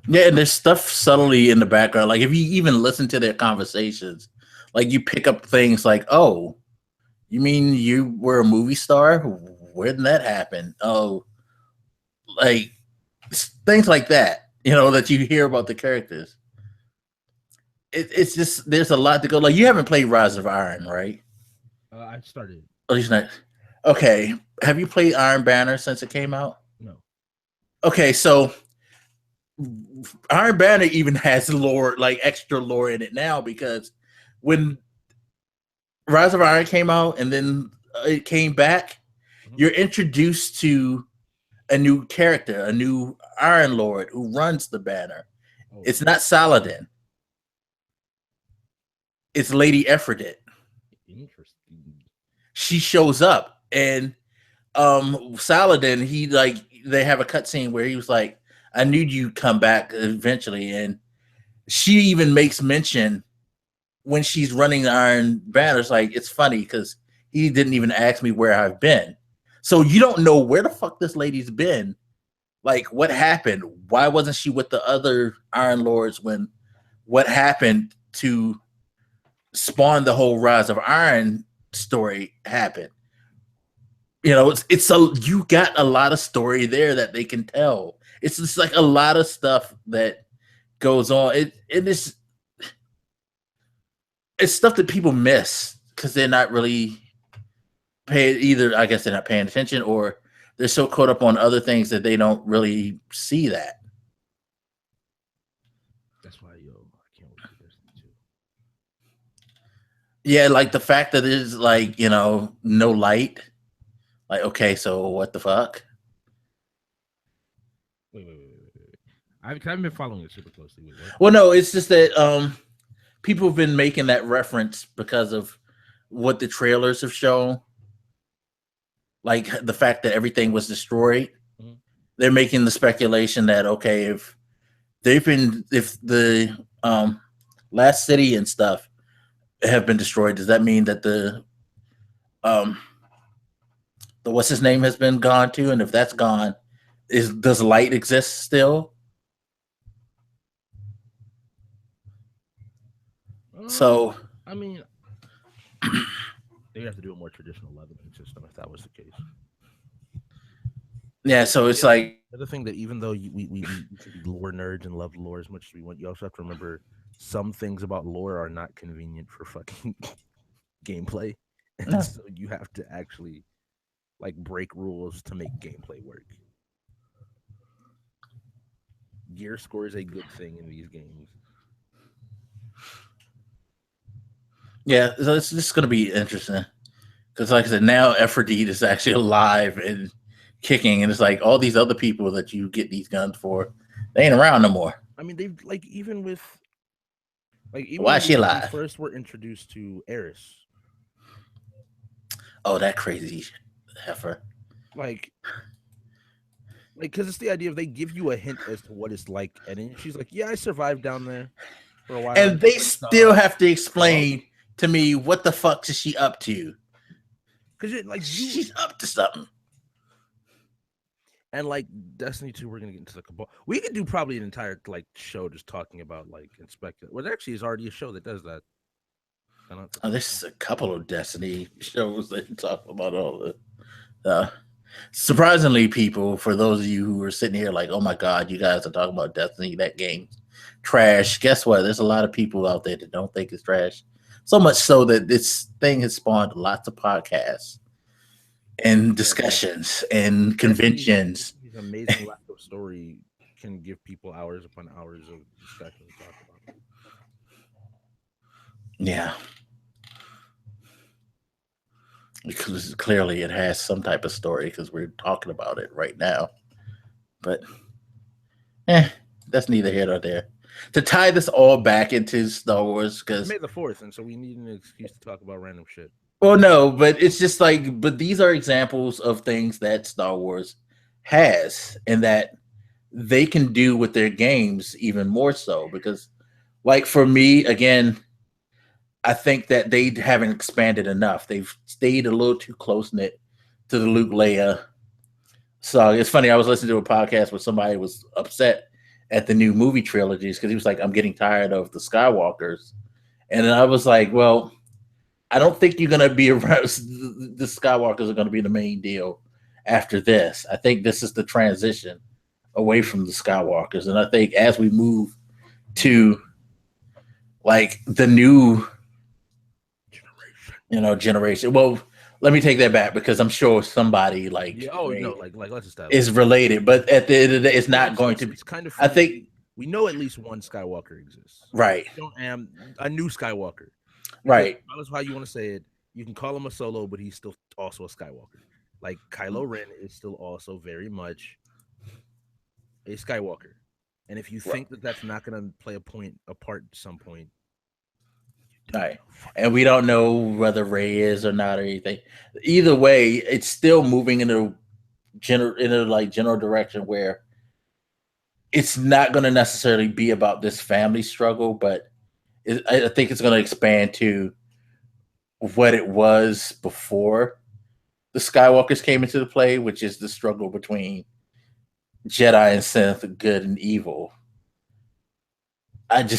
Yeah, and there's stuff subtly in the background. Like if you even listen to their conversations, like you pick up things like, "Oh, you mean you were a movie star? Where did that happen?" Oh, like things like that. You know that you hear about the characters. It's just there's a lot to go. Like you haven't played Rise of Iron, right? I started. At least not. Okay, have you played Iron Banner since it came out? No. Okay, so Iron Banner even has lore, like extra lore in it now because when Rise of Iron came out and then it came back, Mhm. you're introduced to a new character, a new Iron Lord who runs the banner. Oh, It's not Saladin, it's Lady Ephrodite. interesting. She shows up and Saladin, he like they have a cutscene where he was like, I knew you'd come back eventually, and she even makes mention when she's running the Iron Banner. It's like it's funny because he didn't even ask me where I've been. So you don't know where the fuck this lady's been. Like what happened? Why wasn't she with the other Iron Lords when what happened to spawn the whole Rise of Iron story happened? You know, it's a you got a lot of story there that they can tell. It's just like a lot of stuff that goes on. It's stuff that people miss because they're not really paying either. I guess they're not paying attention or they're so caught up on other things that they don't really see that. That's why, yo, I can't wait for Destiny 2. Yeah, like the fact that there's like, no light. Like, okay, so what the fuck? Wait. I haven't been following it super closely. Wait, what? Well, no, it's just that people have been making that reference because of what the trailers have shown. Like the fact that everything was destroyed. Mhm. They're making the speculation that okay, if the last city and stuff have been destroyed, does that mean that um the what's his name has been gone too? And if that's gone, does light exist still? So I mean, they'd have to do a more traditional leveling system if that was the case. yeah, But so it's like the other thing that even though we can be lore nerds and love lore as much as we want, you also have to remember some things about lore are not convenient for fucking gameplay, and no. so you have to actually. like break rules to make gameplay work. Gear score is a good thing in these games. Yeah, so it's just going to be interesting because, like I said, now Ephrodite is actually alive and kicking, and it's like all these other people that you get these guns for, they ain't around no more. I mean, they've like even Why when is she we alive? first were introduced to Eris, Oh, that crazy heifer. like because it's the idea of they give you a hint as to what it's like, and then she's like, "Yeah, I survived down there for a while," and And you're they like, still have to fuck," explain to me what the fuck is she up to. because like you She's up to something. and like Destiny 2, we're gonna get into the cabal. We could do probably an entire like show just talking about like inspect. Well, there actually is already a show that does that. I don't Oh, think there's a couple of Destiny shows that talk about all the surprisingly, people, for those of you who are sitting here like, oh my God, you guys are talking about Destiny, that game's trash. Guess what? There's a lot of people out there that don't think it's trash. So much so that this thing has spawned lots of podcasts and yeah, like discussions and Destiny's conventions. Destiny's amazing lack of story can give people hours upon hours of discussion to talk about. Yeah, because clearly it has some type of story because we're talking about it right now. But eh, that's neither here nor there. To tie this all back into Star Wars, It's because May the 4th, and so we need an excuse to talk about random shit. well, no, but it's just like, but these are examples of things that Star Wars has and that they can do with their games even more so. Because, like, for me, again, I think that they haven't expanded enough. They've stayed a little too close knit to the Luke Leia. So it's funny. I was listening to a podcast where somebody was upset at the new movie trilogies because he was like, I'm getting tired of the Skywalkers. And then I was like, well, I don't think you're gonna be around. The Skywalkers are gonna be the main deal after this. I think this is the transition away from the Skywalkers, and I think as we move to like the new, Generation. generation. Well, let me take that back because I'm sure somebody Yeah. like Oh no. Ray Like let's establish is that. related, but at the end of the day, it's Well, not going to be. it's kind of I funny. think We know at least one Skywalker exists. right, We don't am a new Skywalker because right, regardless of how you want to say it, you can call him a Solo, but he's still also a Skywalker. Like Kylo Ren is still also very much a Skywalker. And if you think that that's not going to play a part at some point, you don't right. know fucking And we shit. don't know whether Ray is or not or anything. Either way, it's still moving in a like general direction where it's not going to necessarily be about this family struggle, but I think it's going to expand to what it was before the Skywalkers came into the play, which is the struggle between Jedi and Sith, good and evil. That's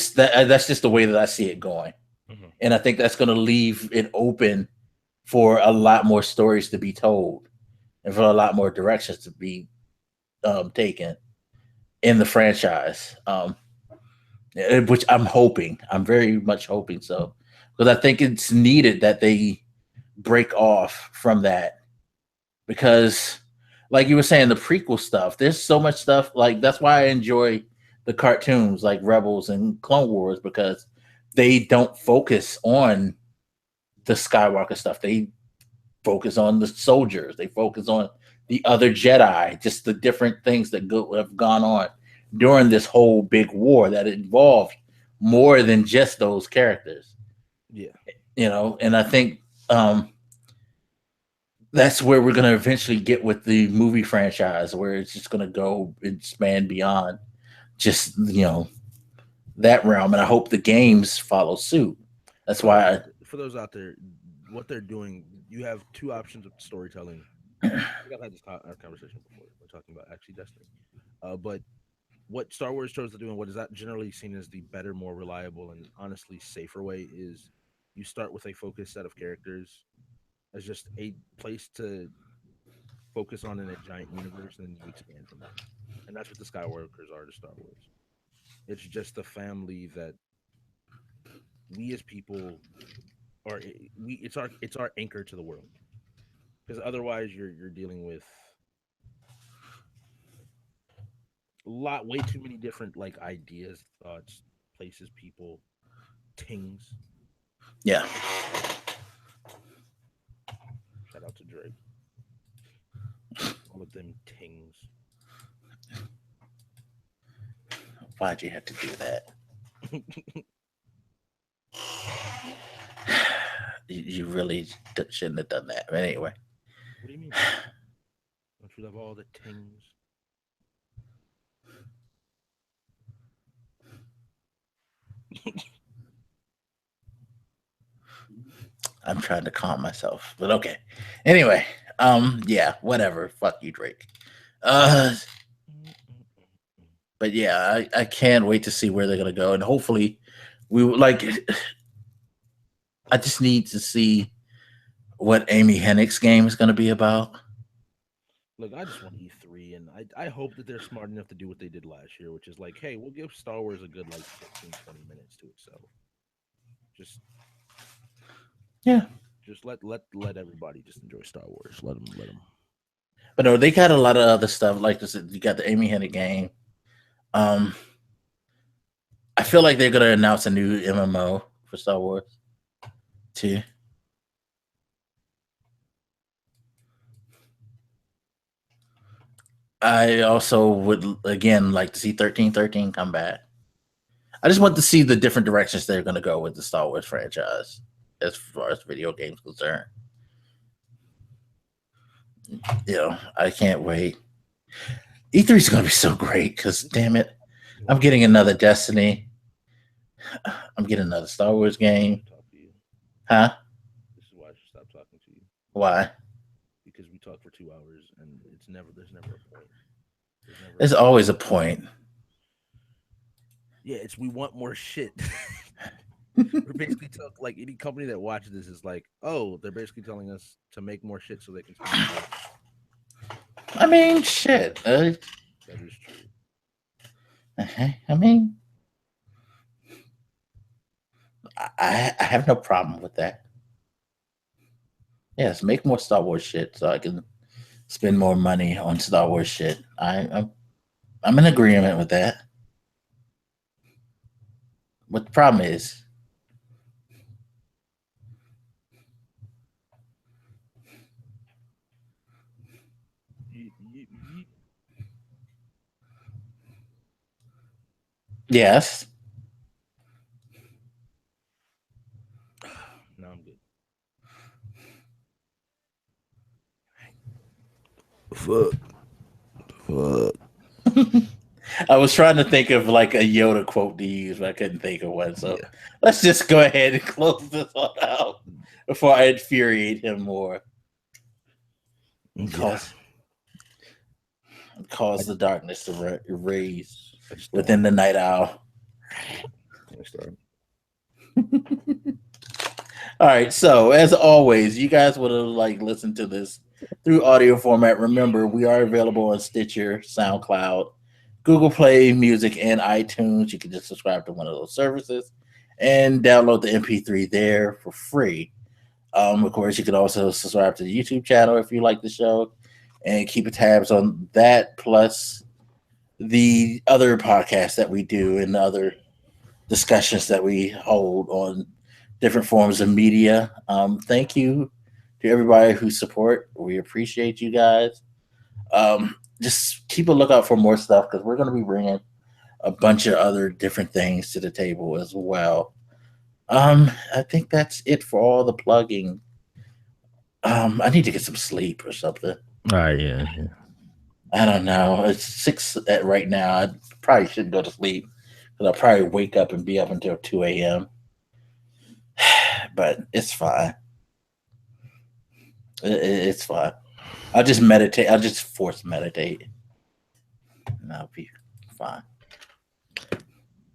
just the way that I see it going, Mhm. and I think that's going to leave it open for a lot more stories to be told and for a lot more directions to be taken in the franchise. Which I'm hoping. I'm very much hoping so because I think it's needed that they break off from that because, like you were saying, the prequel stuff. There's so much stuff like that's why I enjoy the cartoons like Rebels and Clone Wars because they don't focus on the Skywalker stuff. They focus on the soldiers. They focus on the other Jedi, just the different things that have gone on during this whole big war that involved more than just those characters. Yeah. And I think that's where we're going to eventually get with the movie franchise, where it's just going to go and span beyond just that realm. And I hope the games follow suit. That's why For those out there, what they're doing, you have two options of storytelling. I think I've had this conversation before. We're talking about actually Destiny. But what Star Wars shows are doing, what is that generally seen as the better, more reliable, and honestly safer way is you start with a focused set of characters as just a place to focus on in a giant universe, and then you expand from there. And that's what the Skywalkers are to Star Wars. It's just a family that we as people are. We it's our anchor to the world. Because otherwise, you're dealing with way too many different like ideas, thoughts, places, people, things. Yeah. Shout out to Drake. All of them things. Why'd you have to do that? You really shouldn't have done that. But anyway, What do you mean? Don't you love all the things? I'm trying to calm myself. But okay. Anyway, yeah, whatever. Fuck you, Drake. Uh, but yeah, I can't wait to see where they're gonna go, and hopefully, we like. I just need to see what Amy Hennick's game is gonna be about. Look, I just want E3, and I hope that they're smart enough to do what they did last year, which is like, hey, we'll give Star Wars a good like 15, 20 minutes to itself. Just Yeah, just let everybody just enjoy Star Wars. Let them. but no, they got a lot of other stuff. Like this, you got the Amy Hennig game. Um, I feel like they're gonna announce a new MMO for Star Wars too. I also would again like to see 1313 come back. I just want to see the different directions they're going to go with the Star Wars franchise as far as video games concerned. I can't wait. E3 is going to be so great because damn it, I'm getting another Destiny. I'm getting another Star Wars game. Talk to you. Huh? This is why I should stop talking to you. Why? Because we talk for 2 hours, and there's never a point. There's always a point. Yeah, we want more shit. We're basically like any company that watches this is like, oh, they're basically telling us to make more shit so they can spend more. I mean, shit. That is true. I mean, I have no problem with that. Yes, make more Star Wars shit so I can spend more money on Star Wars shit. I'm in agreement with that. What the problem is? Yes. No, I'm good. Fuck. I was trying to think of like a Yoda quote to use, but I couldn't think of one. So Yeah. let's just go ahead and close this one out before I infuriate him more. Cause the darkness to raise within the night owl. All right, so as always, you guys would have like listened to this through audio format. Remember, we are available on Stitcher, SoundCloud, Google Play Music, and iTunes. You can just subscribe to one of those services and download the MP3 there for free. Of course, you can also subscribe to the YouTube channel if you like the show and keep tabs on that, plus the other podcasts that we do and other discussions that we hold on different forms of media. Thank you to everybody who support. We appreciate you guys. Just keep a lookout for more stuff because we're going to be bringing a bunch of other different things to the table as well. I think that's it for all the plugging. I need to get some sleep or something. All right, yeah. I don't know. It's 6 at right now. I probably shouldn't go to sleep because I'll probably wake up and be up until 2 a.m. But it's fine. It's fine. I'll just meditate. I'll just force meditate. And I'll be fine.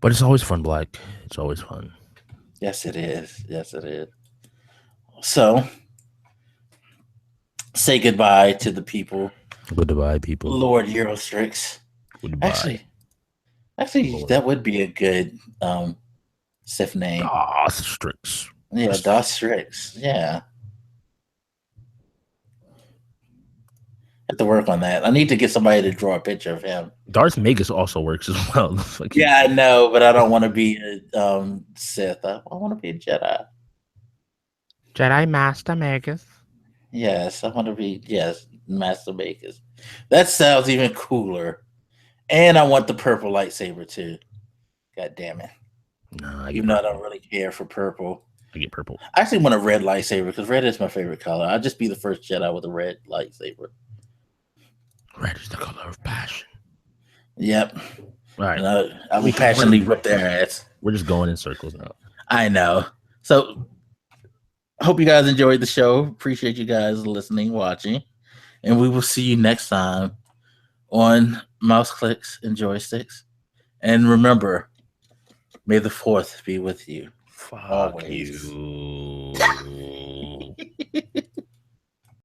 But it's always fun, Black. It's always fun. Yes, it is. Yes, it is. So, say goodbye to the people. Goodbye, people. Lord Eurostrix. Goodbye. Actually, Lord. That would be a good Sith name. Dostrix. Yeah, Dostrix. Yeah. have to work on that. I need to get somebody to draw a picture of him. Darth Magus also works as well. Yeah, I know, but I don't want to be a Sith. I want to be a Jedi. Jedi Master Magus. Yes, I want to be Master Magus. That sounds even cooler. And I want the purple lightsaber too. God damn it! No, I get Even though I purple. don't really care for purple. I get purple. I actually want a red lightsaber because red is my favorite color. I'll just be the first Jedi with a red lightsaber. Red is the color of passion. Yep. All right. And I will passionately whip their ass. We're just going in circles now. I know. So, hope you guys enjoyed the show. Appreciate you guys listening, watching. And we will see you next time on Mouse Clicks and Joysticks. And remember, may the 4th be with you. Fuck Always. you.